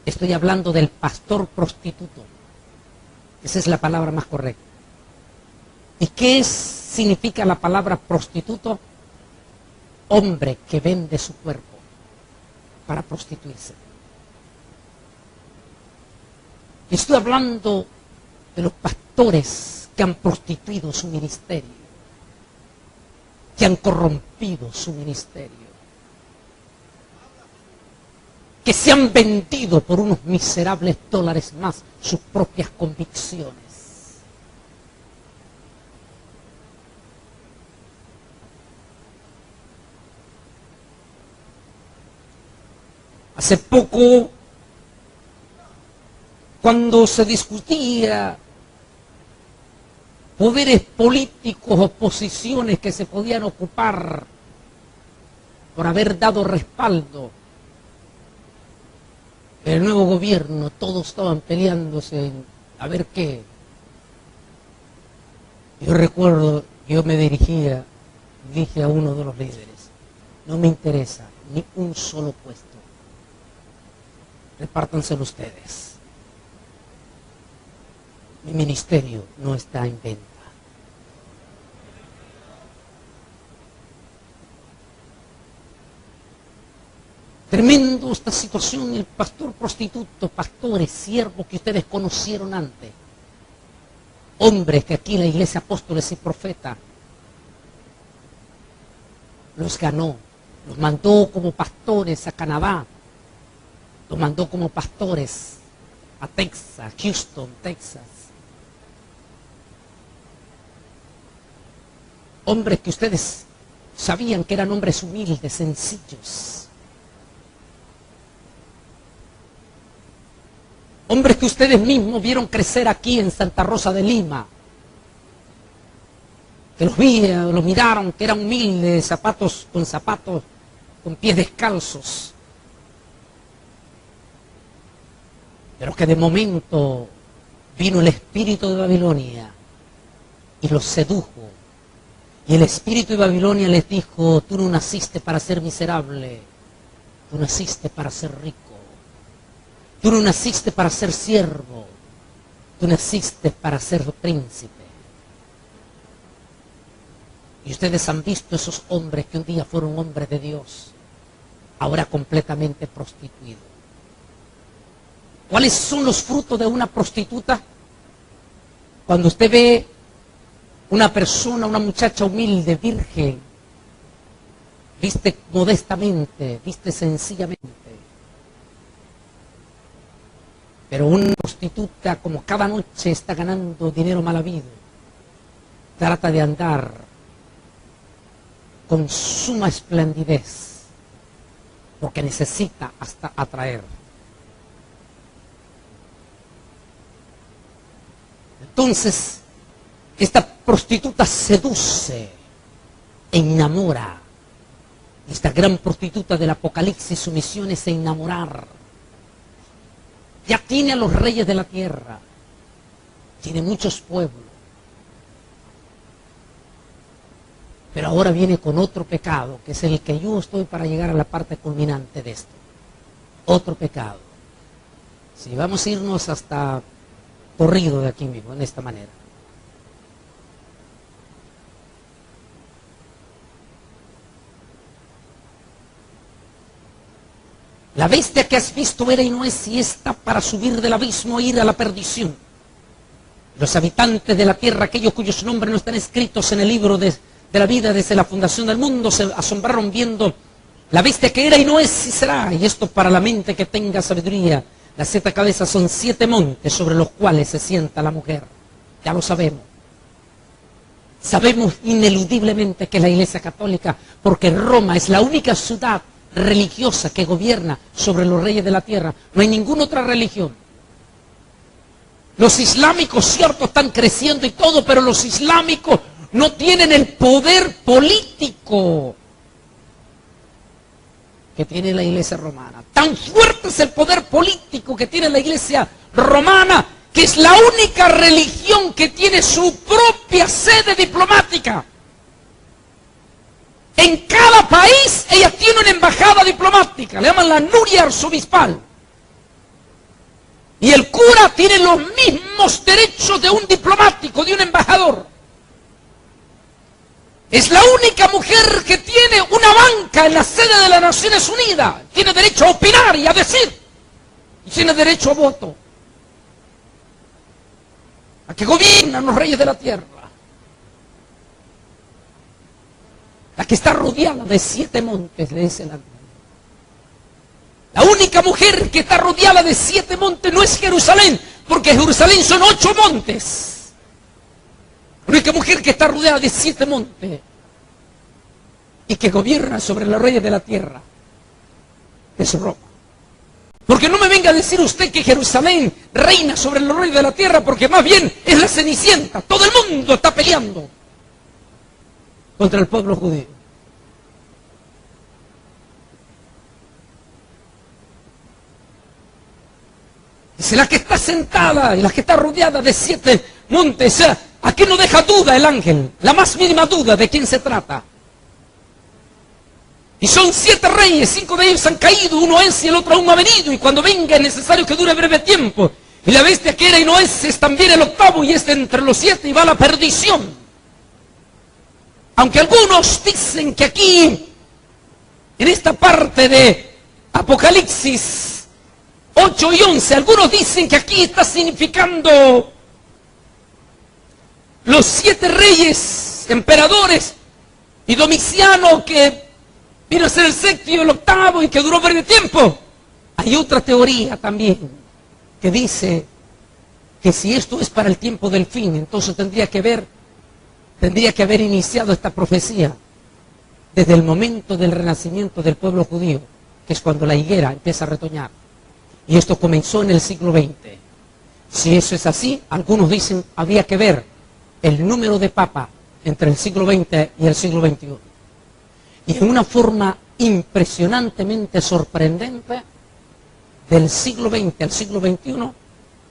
estoy hablando del pastor prostituto. Esa es la palabra más correcta. ¿Y qué significa la palabra prostituto? Hombre que vende su cuerpo para prostituirse. Estoy hablando de los pastores que han prostituido su ministerio, que han corrompido su ministerio, que se han vendido por unos miserables dólares más sus propias convicciones. Hace poco, cuando se discutía poderes políticos o posiciones que se podían ocupar por haber dado respaldo el nuevo gobierno, todos estaban peleándose en a ver qué. Yo recuerdo, yo me dirigía, dije a uno de los líderes, no me interesa ni un solo puesto, repártanselo ustedes. Mi ministerio no está en venta. Tremendo esta situación, el pastor prostituto, pastores, siervos que ustedes conocieron antes, hombres que aquí en la iglesia apóstoles y profetas los ganó, los mandó como pastores a Canadá, los mandó como pastores a Texas, Houston, Texas. Hombres que ustedes sabían que eran hombres humildes, sencillos. Hombres que ustedes mismos vieron crecer aquí en Santa Rosa de Lima. Que los miraron, que eran humildes, zapatos, con pies descalzos. Pero que de momento vino el espíritu de Babilonia y los sedujo. Y el espíritu de Babilonia les dijo, tú no naciste para ser miserable, tú naciste para ser rico. Tú no naciste para ser siervo, tú naciste para ser príncipe. Y ustedes han visto esos hombres que un día fueron hombres de Dios, ahora completamente prostituidos. ¿Cuáles son los frutos de una prostituta? Cuando usted ve una persona, una muchacha humilde, virgen, viste modestamente, viste sencillamente. Pero una prostituta, como cada noche está ganando dinero mal habido, trata de andar con suma esplendidez, porque necesita hasta atraer. Entonces, esta prostituta seduce, enamora. Esta gran prostituta del Apocalipsis, su misión es enamorar. Ya tiene a los reyes de la tierra, tiene muchos pueblos, pero ahora viene con otro pecado, que es el que yo estoy para llegar a la parte culminante de esto. Otro pecado. Si vamos a irnos hasta corrido de aquí mismo, en esta manera. La bestia que has visto era y no es, y está para subir del abismo e ir a la perdición. Los habitantes de la tierra, aquellos cuyos nombres no están escritos en el libro de la vida desde la fundación del mundo, se asombraron viendo la bestia que era y no es y será. Y esto para la mente que tenga sabiduría. Las 7 cabezas son 7 montes sobre los cuales se sienta la mujer. Ya lo sabemos. Sabemos ineludiblemente que es la Iglesia Católica, porque Roma es la única ciudad religiosa que gobierna sobre los reyes de la tierra. No hay ninguna otra religión. Los islámicos, cierto, están creciendo y todo, pero los islámicos no tienen el poder político que tiene la iglesia romana. Tan fuerte es el poder político que tiene la iglesia romana, que es la única religión que tiene su propia sede diplomática. En cada país ella tiene una embajada diplomática, le llaman la nuria arzobispal. Y el cura tiene los mismos derechos de un diplomático, de un embajador. Es la única mujer que tiene una banca en la sede de las Naciones Unidas. Tiene derecho a opinar y a decir. Y tiene derecho a voto. A que gobiernan los reyes de la tierra. La que está rodeada de 7 montes, le dice la Biblia. La única mujer que está rodeada de 7 montes no es Jerusalén, porque Jerusalén son 8 montes. La única mujer que está rodeada de 7 montes y que gobierna sobre los reyes de la tierra es Roma. Porque no me venga a decir usted que Jerusalén reina sobre los reyes de la tierra, porque más bien es la Cenicienta. Todo el mundo está peleando contra el pueblo judío. Es la que está sentada y la que está rodeada de 7 montes. Aquí no deja duda el ángel, la más mínima duda de quién se trata. Y son 7 reyes, 5 de ellos han caído, uno es y el otro aún no ha venido. Y cuando venga es necesario que dure breve tiempo. Y la bestia que era y no es también el octavo y es entre los 7 y va a la perdición. Aunque algunos dicen que aquí, en esta parte de Apocalipsis 8 y 11, algunos dicen que aquí está significando los 7 reyes, emperadores, y Domiciano, que vino a ser el 7º y el 8º y que duró breve tiempo. Hay otra teoría también que dice que si esto es para el tiempo del fin, entonces tendría que haber iniciado esta profecía desde el momento del renacimiento del pueblo judío, que es cuando la higuera empieza a retoñar. Y esto comenzó en el siglo XX. Si eso es así, algunos dicen habría que ver el número de papas entre el siglo XX y el siglo XXI. Y en una forma impresionantemente sorprendente, del siglo XX al siglo XXI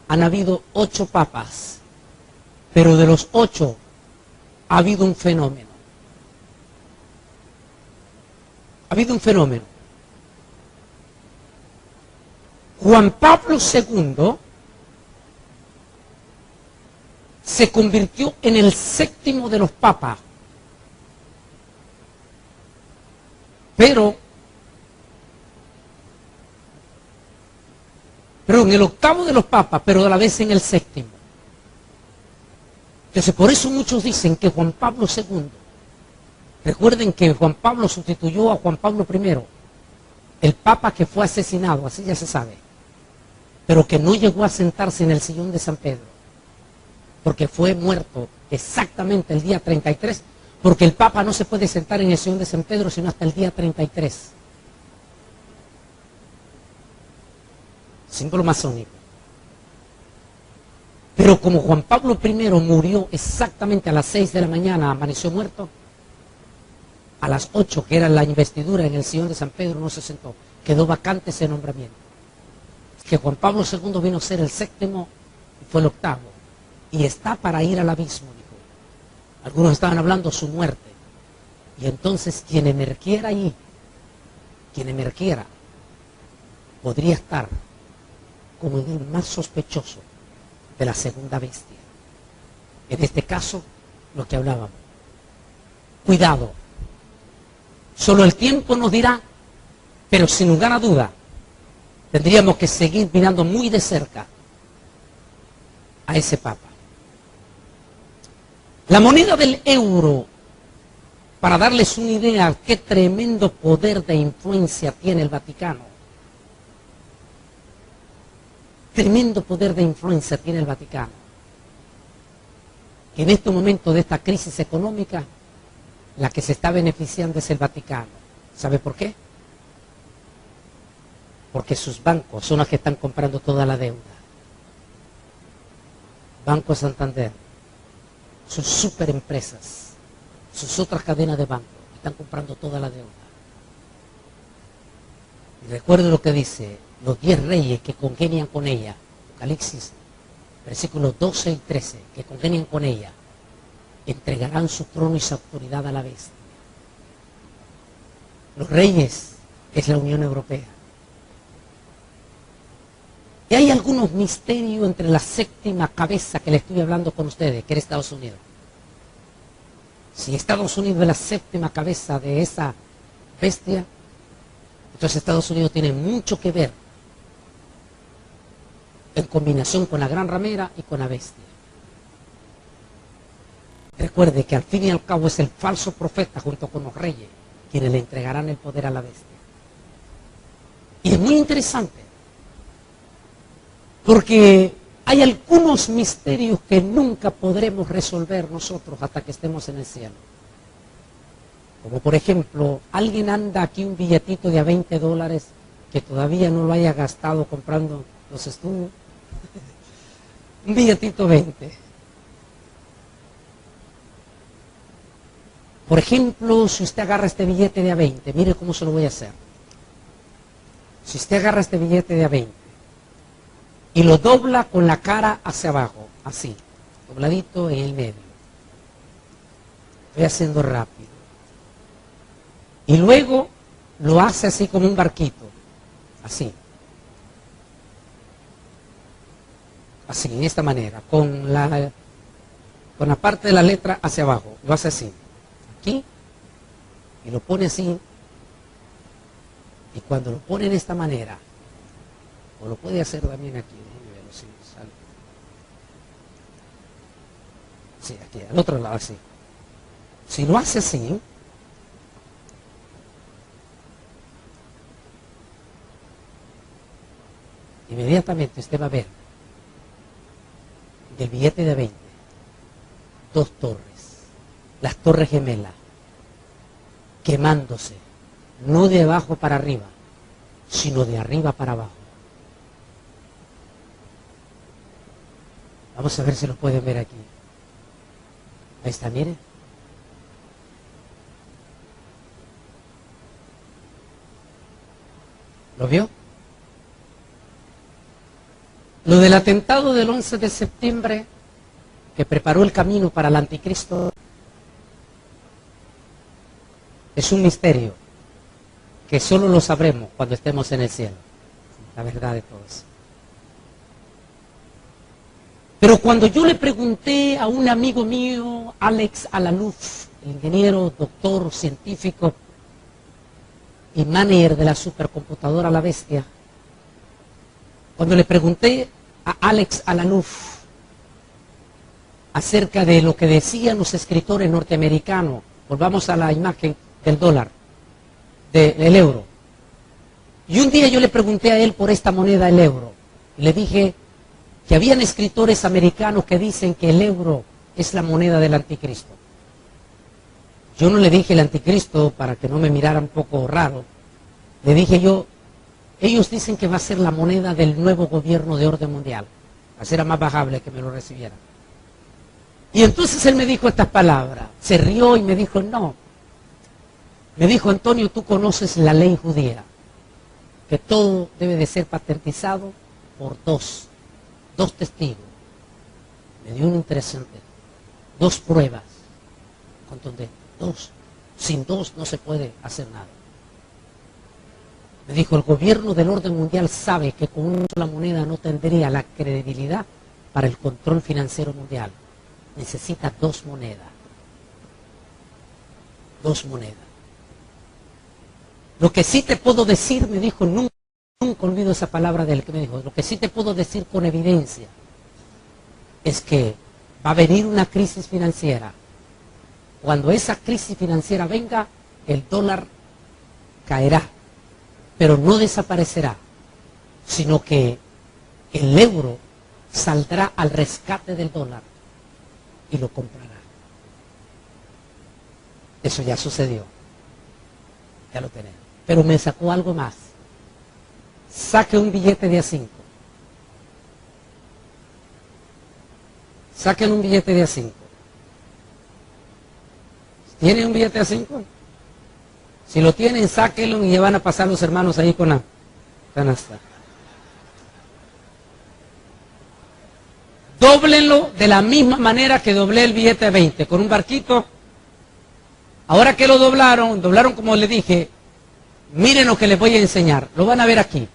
han habido 8 papas, pero de los 8 ha habido un fenómeno. Ha habido un fenómeno. Juan Pablo II se convirtió en el 7º de los papas, pero en el 8º de los papas, pero a la vez en el 7º. Entonces por eso muchos dicen que Juan Pablo II, recuerden que Juan Pablo sustituyó a Juan Pablo I, el papa que fue asesinado, así ya se sabe, pero que no llegó a sentarse en el sillón de San Pedro, porque fue muerto exactamente el día 33, porque el Papa no se puede sentar en el sillón de San Pedro sino hasta el día 33. Símbolo masónico. Pero como Juan Pablo I murió exactamente a las 6 de la mañana, amaneció muerto, a las 8, que era la investidura en el sillón de San Pedro, no se sentó, quedó vacante ese nombramiento. Que Juan Pablo II vino a ser el 7º y fue el 8º. Y está para ir al abismo, dijo. Algunos estaban hablando de su muerte. Y entonces quien emergiera allí, podría estar como el más sospechoso de la segunda bestia. En este caso, lo que hablábamos. Cuidado. Solo el tiempo nos dirá, pero sin lugar a duda, tendríamos que seguir mirando muy de cerca a ese Papa. La moneda del euro, para darles una idea qué tremendo poder de influencia tiene el Vaticano. Tremendo poder de influencia tiene el Vaticano. Que en este momento de esta crisis económica, la que se está beneficiando es el Vaticano. ¿Sabe por qué? Porque sus bancos son los que están comprando toda la deuda. Banco Santander, sus superempresas, sus otras cadenas de bancos, están comprando toda la deuda. Y recuerdo lo que dice, los 10 reyes que congenian con ella, Apocalipsis, versículos 12 y 13, que congenian con ella, entregarán su trono y su autoridad a la bestia. Los reyes es la Unión Europea. Y hay algunos misterios entre la séptima cabeza que le estoy hablando con ustedes, que era Estados Unidos. Si Estados Unidos es la séptima cabeza de esa bestia, entonces Estados Unidos tiene mucho que ver en combinación con la gran ramera y con la bestia. Recuerde que al fin y al cabo es el falso profeta junto con los reyes quienes le entregarán el poder a la bestia. Y es muy interesante, porque hay algunos misterios que nunca podremos resolver nosotros hasta que estemos en el cielo. Como por ejemplo, alguien anda aquí un billetito de a $20 que todavía no lo haya gastado comprando los estudios. Un billetito 20. Por ejemplo, si usted agarra este billete de a 20, mire cómo se lo voy a hacer. Si usted agarra este billete de a 20 y lo dobla con la cara hacia abajo, así, dobladito en el medio. Estoy haciendo rápido. Y luego lo hace así como un barquito, así. Así, en esta manera, con la parte de la letra hacia abajo, lo hace así. Aquí, y lo pone así, y cuando lo pone en esta manera, o lo puede hacer también aquí, si sale. Sí, aquí, al otro lado, así. Si lo hace así, inmediatamente usted va a ver del billete de 20, 2 torres. Las torres gemelas, quemándose, no de abajo para arriba, sino de arriba para abajo. Vamos a ver si lo pueden ver aquí. Ahí está, mire. ¿Lo vio? Lo del atentado del 11 de septiembre, que preparó el camino para el anticristo, es un misterio que solo lo sabremos cuando estemos en el cielo. La verdad de todo eso. Pero cuando yo le pregunté a un amigo mío, Alex Alaluf, el ingeniero, doctor, científico y manager de la supercomputadora La Bestia, cuando le pregunté a Alex Alaluf acerca de lo que decían los escritores norteamericanos, volvamos a la imagen del dólar, del euro. Y un día yo le pregunté a él por esta moneda, el euro, y le dije que habían escritores americanos que dicen que el euro es la moneda del anticristo. Yo no le dije el anticristo para que no me mirara un poco raro, le dije yo, ellos dicen que va a ser la moneda del nuevo gobierno de orden mundial, va a ser más bajable que me lo recibiera. Y entonces él me dijo estas palabras, se rió y me dijo, no. Me dijo, Antonio, tú conoces la ley judía, que todo debe de ser patentizado por dos testigos. Me dio un interesante, 2 pruebas, contundentes, 2. Sin 2 no se puede hacer nada. Me dijo, el gobierno del orden mundial sabe que con una sola moneda no tendría la credibilidad para el control financiero mundial. Necesita 2 monedas. 2 monedas. Lo que sí te puedo decir, me dijo, nunca olvido esa palabra de él que me dijo, lo que sí te puedo decir con evidencia es que va a venir una crisis financiera. Cuando esa crisis financiera venga, el dólar caerá, pero no desaparecerá, sino que el euro saldrá al rescate del dólar y lo comprará. Eso ya sucedió, ya lo tenemos. Pero me sacó algo más. Saque un billete de A5. Saquen un billete de A5. ¿Tienen un billete de A5? Si lo tienen, sáquenlo y ya van a pasar los hermanos ahí con la canasta. Dóblenlo de la misma manera que doblé el billete de 20, con un barquito. Ahora que lo doblaron como les dije, miren lo que les voy a enseñar. Lo van a ver aquí.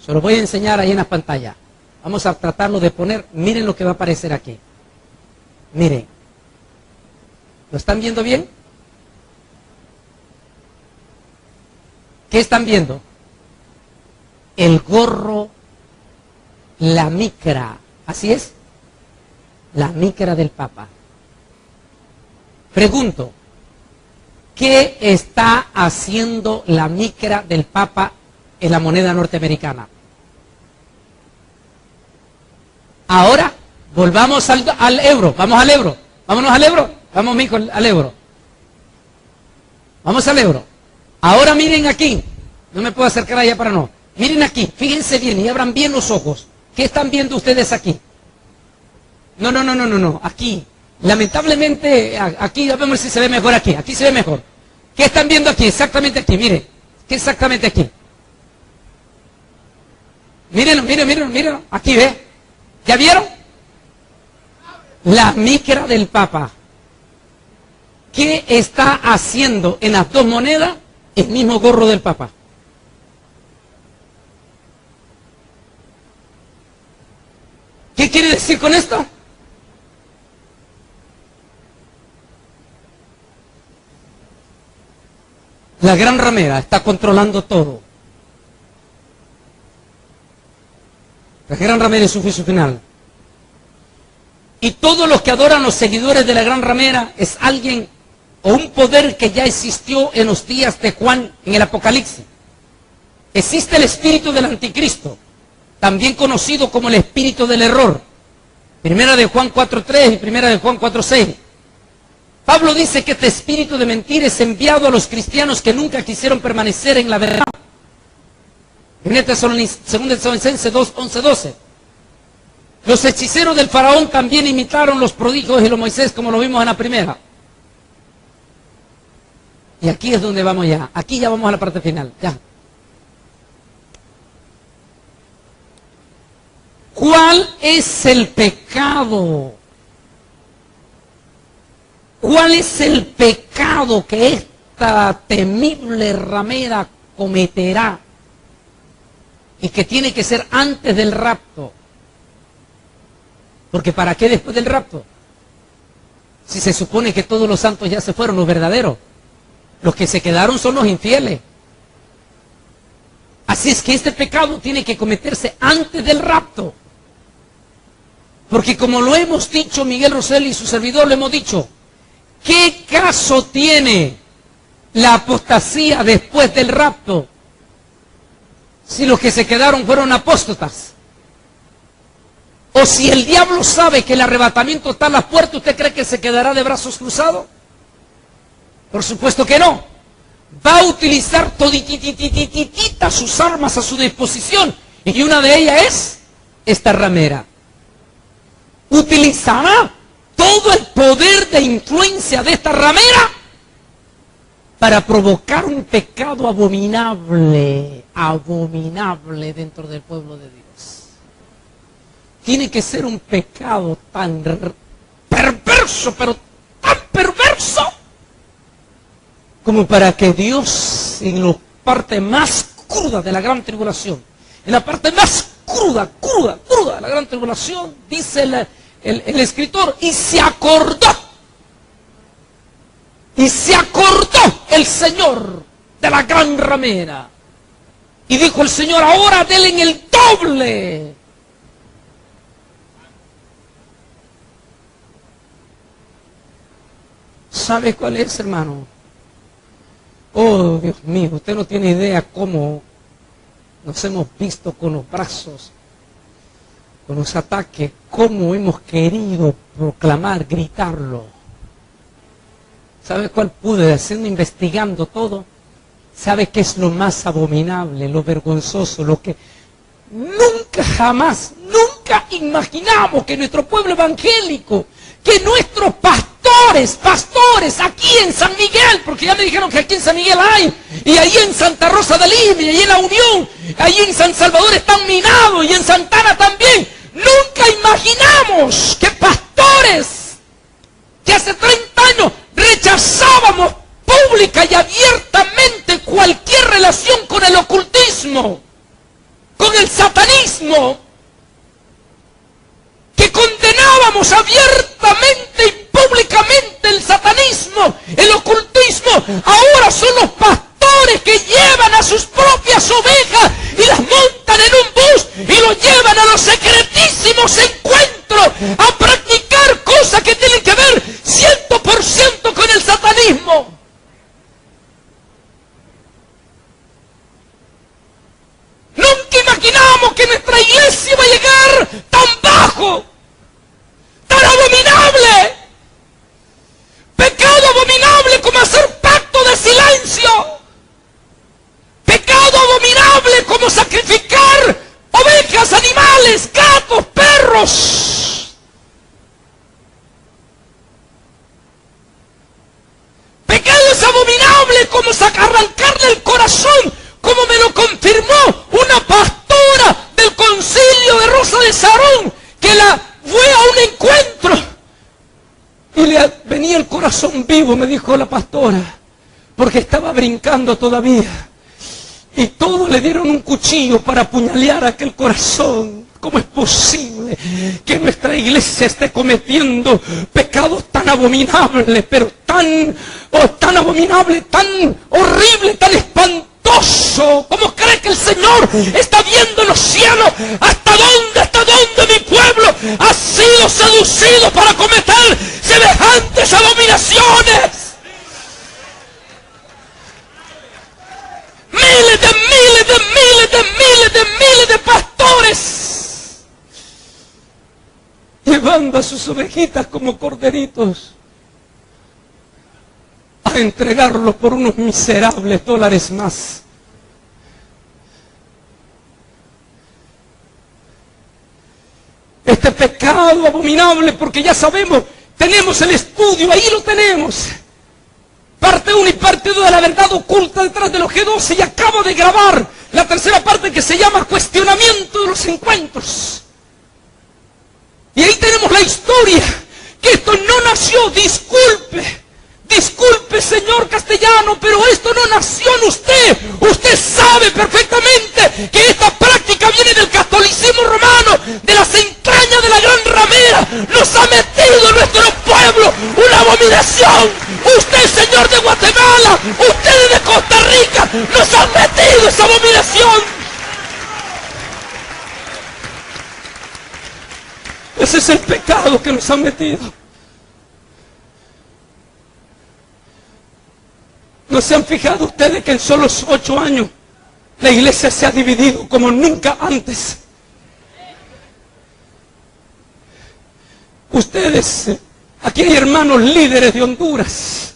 Se lo voy a enseñar ahí en la pantalla. Vamos a tratarlo de poner, miren lo que va a aparecer aquí. Miren. ¿Lo están viendo bien? ¿Qué están viendo? El gorro, la micra. ¿Así es? La micra del Papa. Pregunto, ¿qué está haciendo la micra del Papa en la moneda norteamericana? Ahora, volvamos al euro. Vamos al euro. Vámonos al euro. Vamos, mijo, al euro. Vamos al euro. Ahora miren aquí. No me puedo acercar allá para no. Miren aquí. Fíjense bien y abran bien los ojos. ¿Qué están viendo ustedes aquí? No. Aquí. Lamentablemente, aquí, a ver si se ve mejor aquí. Aquí se ve mejor. ¿Qué están viendo aquí? Exactamente aquí. Miren. ¿Qué exactamente aquí? Mírenlo. Aquí, ¿ve? ¿Ya vieron? La micra del Papa. ¿Qué está haciendo en las dos monedas el mismo gorro del Papa? ¿Qué quiere decir con esto? La gran ramera está controlando todo. La gran ramera es su juicio final. Y todos los que adoran los seguidores de la gran ramera es alguien o un poder que ya existió en los días de Juan en el Apocalipsis. Existe el espíritu del anticristo, también conocido como el espíritu del error. Primera de Juan 4.3 y primera de Juan 4.6. Pablo dice que este espíritu de mentira es enviado a los cristianos que nunca quisieron permanecer en la verdad. En 2 Tesalonicenses 2:11-12. Los hechiceros del faraón también imitaron los prodigios de los Moisés, como lo vimos en la primera. Y aquí es donde vamos ya. Aquí ya vamos a la parte final. Ya. ¿Cuál es el pecado? ¿Cuál es el pecado que esta temible ramera cometerá? Y que tiene que ser antes del rapto. Porque ¿para qué después del rapto? Si se supone que todos los santos ya se fueron, los verdaderos. Los que se quedaron son los infieles. Así es que este pecado tiene que cometerse antes del rapto. Porque como lo hemos dicho, Miguel Rosell y su servidor lo hemos dicho, ¿qué caso tiene la apostasía después del rapto? Si los que se quedaron fueron apóstatas. O si el diablo sabe que el arrebatamiento está a las puertas, ¿usted cree que se quedará de brazos cruzados? Por supuesto que no. Va a utilizar todititititita sus armas a su disposición. Y una de ellas es esta ramera. Utilizará todo el poder de influencia de esta ramera para provocar un pecado abominable dentro del pueblo de Dios. Tiene que ser un pecado tan perverso, pero tan perverso, como para que Dios, en la parte más cruda de la gran tribulación, en la parte más cruda de la gran tribulación, dice el escritor, y se acordó el Señor de la gran ramera. Y dijo el Señor, ahora denle en el doble. ¿Sabe cuál es, hermano? Oh, Dios mío, usted no tiene idea cómo nos hemos visto con los brazos, con los ataques, cómo hemos querido proclamar, gritarlo. ¿Sabe cuál pude haciendo, investigando todo? ¿Sabe qué es lo más abominable, lo vergonzoso, lo que nunca jamás, nunca imaginamos que nuestro pueblo evangélico, que nuestros pastores aquí en San Miguel, porque ya me dijeron que aquí en San Miguel hay, y allí en Santa Rosa de Lima, y allí en La Unión, allí en San Salvador están minados, y en Santana también. Nunca imaginamos que pastores que hace 30 años rechazábamos pública y abiertamente cualquier relación con el ocultismo, con el satanismo, que condenábamos abiertamente y públicamente el satanismo, el ocultismo, ahora son los pastores que llevan a sus propias ovejas y las montan en un bus y los llevan a los secretísimos encuentros a practicar cosas que tienen que ver 100% con el satanismo. Nunca imaginamos que nuestra iglesia iba a llegar tan bajo, tan abominable. Pecado abominable como hacer pacto de silencio. Pecado abominable como sacrificar ovejas, animales, gatos, perros. Pecado es abominable como arrancarle el corazón, como me lo confirmó una pastora del concilio de Rosa de Sarón, que la fue a un encuentro y le venía el corazón vivo, me dijo la pastora, porque estaba brincando todavía. Y todos le dieron un cuchillo para apuñalear aquel corazón. ¿Cómo es posible que nuestra iglesia esté cometiendo pecados tan abominables, pero tan abominable, tan horrible, tan espantoso? ¿Cómo cree que el Señor está viendo en los cielos? ¿Hasta dónde mi pueblo ha sido seducido para cometer semejantes abominaciones? Miles de pastores llevando a sus ovejitas como corderitos a entregarlos por unos miserables dólares más. Este pecado abominable, porque ya sabemos, tenemos el estudio, ahí lo tenemos. Parte 1 y parte 2 de la verdad oculta detrás de los G12, y acabo de grabar la tercera parte que se llama Cuestionamiento de los Encuentros. Y ahí tenemos la historia, que esto no nació, disculpe señor Castellano, pero esto no nació en usted. Usted sabe perfectamente que esta práctica viene del catolicismo romano, de las entrañas de la gran ramera. Nos ha metido en nuestro pueblo una abominación. Usted, señor de Guatemala, ustedes de Costa Rica, nos han metido esa abominación. Ese es el pecado que nos han metido. ¿No se han fijado ustedes que en solo 8 años la iglesia se ha dividido como nunca antes? Ustedes, aquí hay hermanos líderes de Honduras.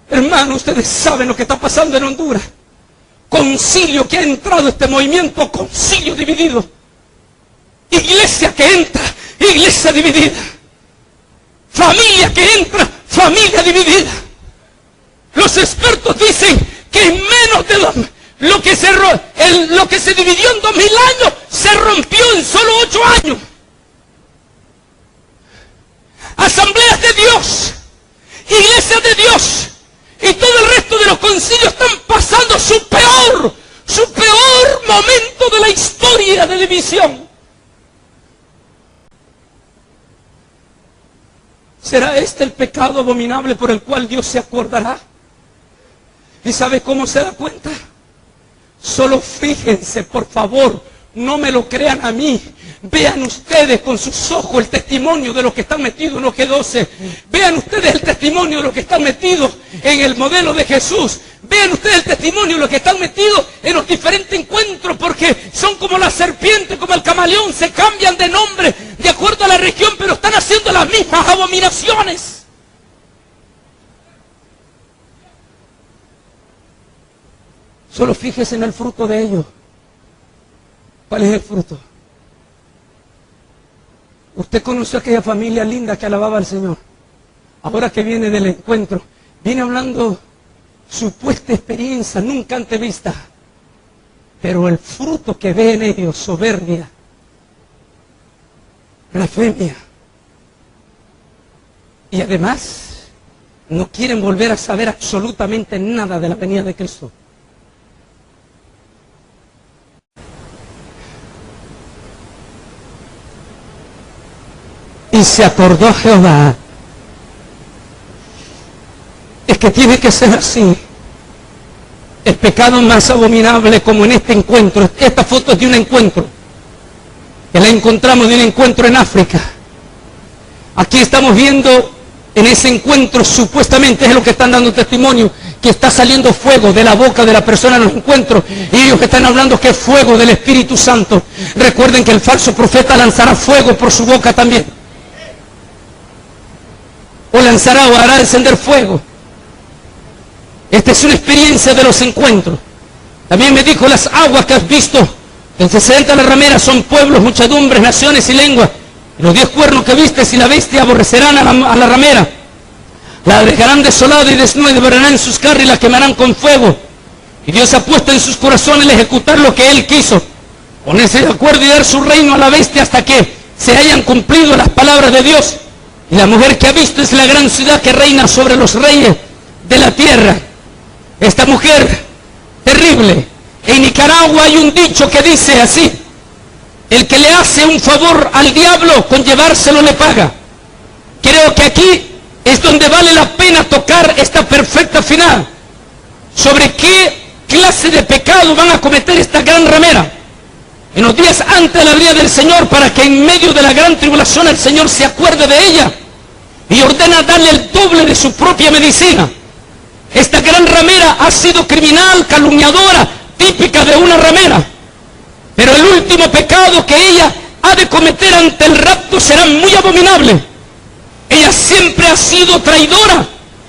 Hermanos, ustedes saben lo que está pasando en Honduras. Concilio que ha entrado este movimiento, concilio dividido. Iglesia que entra, iglesia dividida. Familia que entra, familia dividida. Los expertos dicen que en menos de lo que se dividió en 2000 años, se rompió en solo 8 años. Asambleas de Dios, iglesias de Dios y todo el resto de los concilios están pasando su peor momento de la historia de división. ¿Será este el pecado abominable por el cual Dios se acordará? ¿Y sabe cómo se da cuenta? Solo fíjense, por favor, no me lo crean a mí. Vean ustedes con sus ojos el testimonio de los que están metidos en los G12. Vean ustedes el testimonio de los que están metidos en el modelo de Jesús. Vean ustedes el testimonio de los que están metidos en los diferentes encuentros, porque son como la serpiente, como el camaleón, se cambian de nombre de acuerdo a la región, pero están haciendo las mismas abominaciones. Solo fíjese en el fruto de ellos. ¿Cuál es el fruto? Usted conoció a aquella familia linda que alababa al Señor. Ahora que viene del encuentro, viene hablando supuesta experiencia nunca antes vista, pero el fruto que ve en ellos, soberbia, blasfemia, y además no quieren volver a saber absolutamente nada de la venida de Cristo. Y se acordó Jehová, es que tiene que ser así. El pecado más abominable, como en este encuentro, esta foto es de un encuentro, que la encontramos de un encuentro en África. Aquí estamos viendo en ese encuentro, supuestamente es lo que están dando testimonio, que está saliendo fuego de la boca de la persona en los encuentros, y ellos que están hablando que es fuego del Espíritu Santo. Recuerden que el falso profeta lanzará fuego por su boca también, o lanzará o hará encender fuego. Esta es una experiencia de los encuentros. También me dijo, las aguas que has visto, que se sienta la ramera, son pueblos, muchedumbres, naciones y lenguas. Y los 10 cuernos que vistes y la bestia aborrecerán a la ramera. La dejarán desolada y desnuda, y devorarán sus carnes y la quemarán con fuego. Y Dios ha puesto en sus corazones el ejecutar lo que Él quiso, ponerse de acuerdo y dar su reino a la bestia hasta que se hayan cumplido las palabras de Dios. Y la mujer que ha visto es la gran ciudad que reina sobre los reyes de la tierra. Esta mujer terrible. En Nicaragua hay un dicho que dice así: el que le hace un favor al diablo, con llevárselo le paga. Creo que aquí es donde vale la pena tocar esta perfecta final. Sobre qué clase de pecado van a cometer esta gran ramera en los días antes de la venida del Señor, para que en medio de la gran tribulación el Señor se acuerde de ella y ordena darle el doble de su propia medicina. Esta gran ramera ha sido criminal, calumniadora, típica de una ramera. Pero el último pecado que ella ha de cometer ante el rapto será muy abominable. Ella siempre ha sido traidora,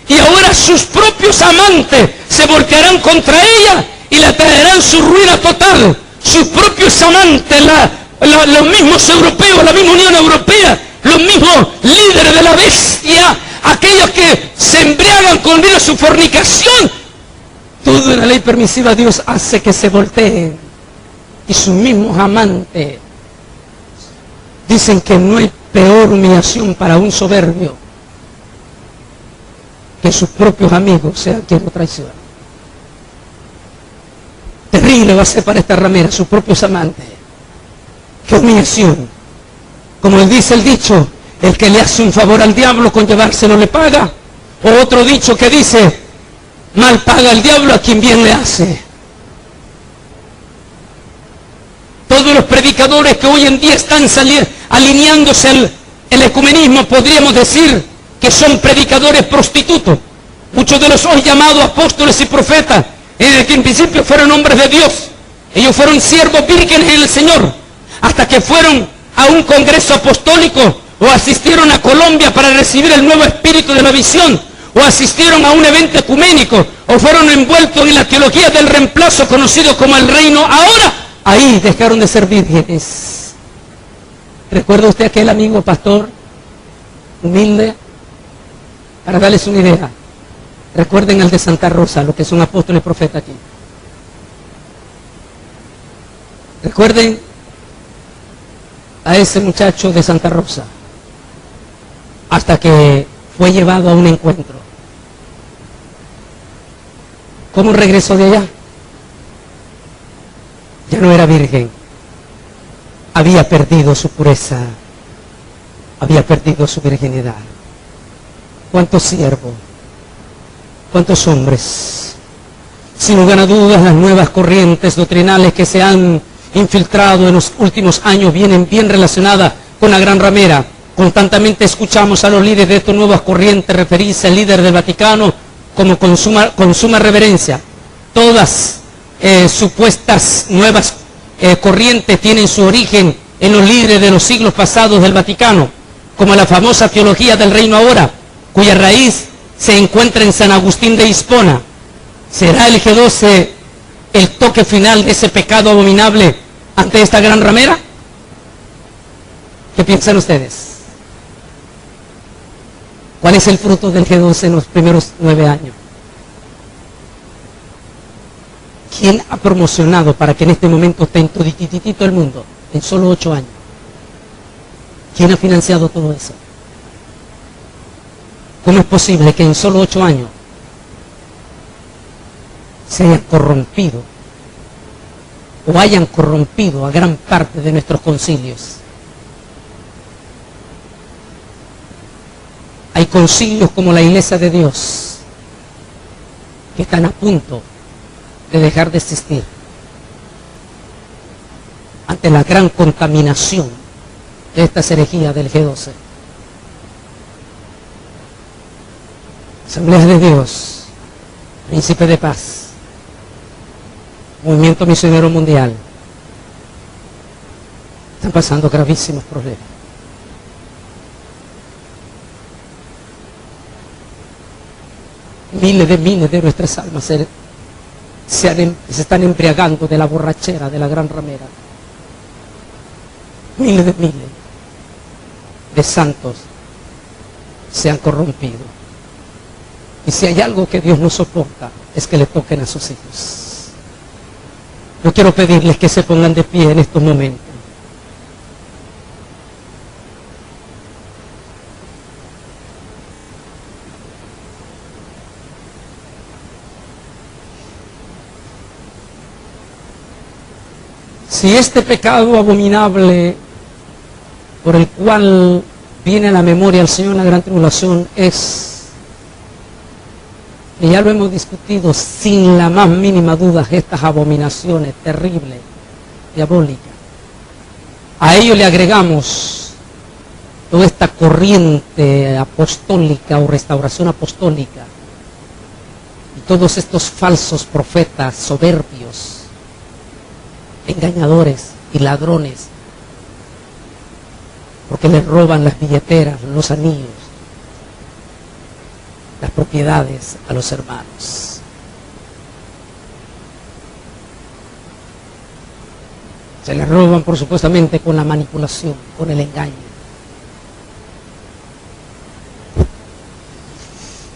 y ahora sus propios amantes se voltearán contra ella y le traerán su ruina total. Sus propios amantes, los mismos europeos, la misma Unión Europea, los mismos líderes de la bestia, aquellos que se embriagan con vino su fornicación. Todo en la ley permisiva Dios hace que se volteen, y sus mismos amantes dicen que no hay peor humillación para un soberbio que sus propios amigos sean quien lo traicionan. Terrible va a ser para esta ramera, sus propios amantes. Qué humillación. Como dice el dicho, el que le hace un favor al diablo, con llevárselo le paga. O otro dicho que dice, mal paga el diablo a quien bien le hace. Todos los predicadores que hoy en día están alineándose al ecumenismo, podríamos decir que son predicadores prostitutos. Muchos de los hoy llamados apóstoles y profetas, que en principio fueron hombres de Dios, ellos fueron siervos vírgenes en el Señor, hasta que fueron a un congreso apostólico, o asistieron a Colombia para recibir el nuevo espíritu de la visión, o asistieron a un evento ecuménico, o fueron envueltos en la teología del reemplazo conocido como el reino ahora. Ahí dejaron de ser vírgenes. ¿Recuerda usted aquel amigo pastor humilde? Para darles una idea, recuerden al de Santa Rosa, lo que son apóstoles y profetas aquí. Recuerden a ese muchacho de Santa Rosa, hasta que fue llevado a un encuentro. ¿Cómo regresó de allá? Ya no era virgen, había perdido su pureza, había perdido su virginidad. ¿Cuántos siervos? ¿Cuántos hombres? Sin lugar a dudas, las nuevas corrientes doctrinales que se han infiltrado en los últimos años vienen bien relacionadas con la gran ramera. Constantemente escuchamos a los líderes de estas nuevas corrientes referirse al líder del Vaticano como con suma reverencia. Todas supuestas nuevas corrientes tienen su origen en los líderes de los siglos pasados del Vaticano, como la famosa teología del reino ahora, cuya raíz se encuentra en San Agustín de Hispona. ¿Será el G12 el toque final de ese pecado abominable ante esta gran ramera? ¿Qué piensan ustedes? ¿Cuál es el fruto del G12 en los primeros 9 años? ¿Quién ha promocionado para que en este momento esté en todititito el mundo en solo 8 años? ¿Quién ha financiado todo eso? ¿Cómo es posible que en solo 8 años se hayan corrompido o hayan corrompido a gran parte de nuestros concilios? Hay concilios como la Iglesia de Dios que están a punto de dejar de existir ante la gran contaminación de esta herejía del G12. Asamblea de Dios, Príncipe de Paz, Movimiento Misionero Mundial, están pasando gravísimos problemas. Miles de nuestras almas se están embriagando de la borrachera de la gran ramera. Miles de santos se han corrompido. Y si hay algo que Dios no soporta, es que le toquen a sus hijos. Yo quiero pedirles que se pongan de pie en estos momentos. Si este pecado abominable por el cual viene a la memoria el Señor en la gran tribulación es, y ya lo hemos discutido sin la más mínima duda, estas abominaciones terribles, diabólicas, a ello le agregamos toda esta corriente apostólica o restauración apostólica y todos estos falsos profetas soberbios, engañadores y ladrones, porque les roban las billeteras, los anillos, las propiedades a los hermanos. Se les roban por supuestamente con la manipulación, con el engaño.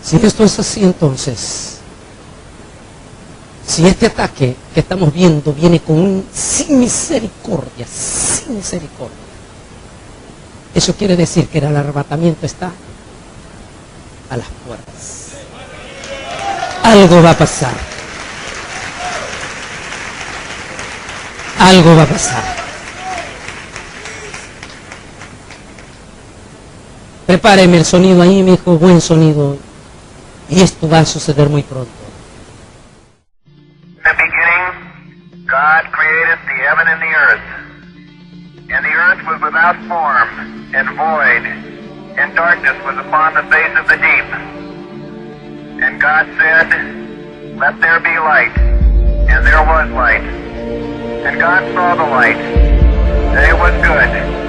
Si esto es así, entonces, si este ataque que estamos viendo viene con un sin misericordia, eso quiere decir que el arrebatamiento está a las puertas. Algo va a pasar. Algo va a pasar. Prepáreme el sonido ahí, mi hijo, buen sonido. Y esto va a suceder muy pronto. In the beginning, God created the heaven and the earth. And the earth was without form and void, and darkness was upon the face of the deep. And God said, "Let there be light." And there was light. And God saw the light, and it was good.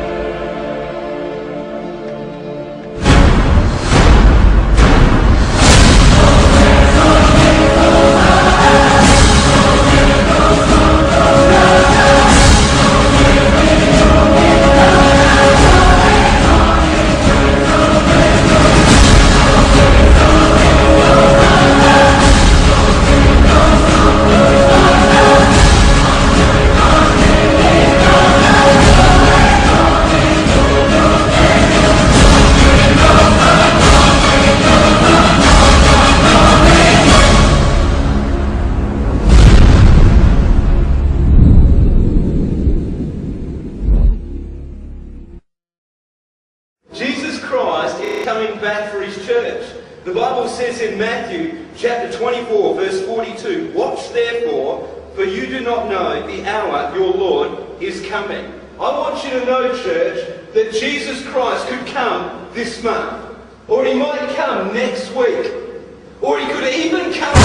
Jesus Christ is coming back for his church. The Bible says in Matthew chapter 24 verse 42, "Watch therefore, for you do not know the hour your Lord is coming." I want you to know, church, that Jesus Christ could come this month, or he might come next week, or he could even come...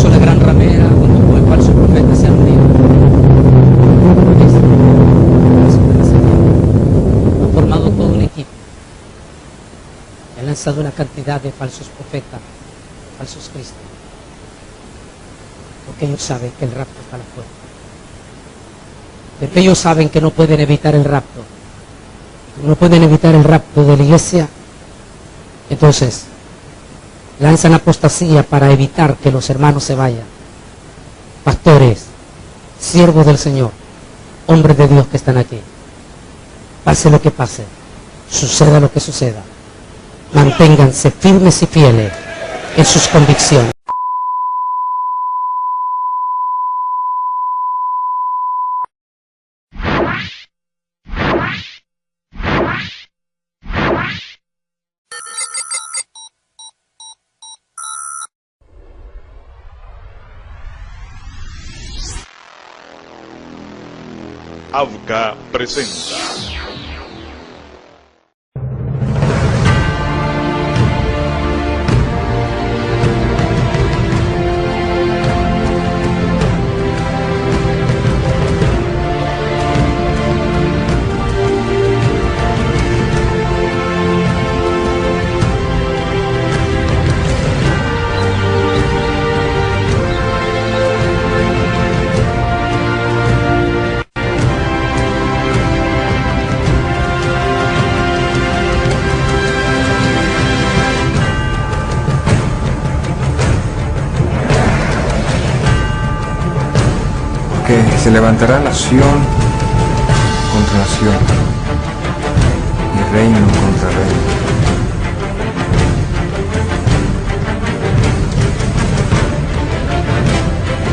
La gran ramera junto con el falso profeta lanzado una cantidad de falsos profetas, falsos cristos, porque ellos saben que el rapto está a la puerta. Pero ellos saben que no pueden evitar el rapto. No pueden evitar el rapto de la iglesia. Entonces, lanzan apostasía para evitar que los hermanos se vayan. Pastores, siervos del Señor, hombres de Dios que están aquí. Pase lo que pase, suceda lo que suceda, manténganse firmes y fieles en sus convicciones. AVCA presenta. Que se levantará nación contra nación y reino contra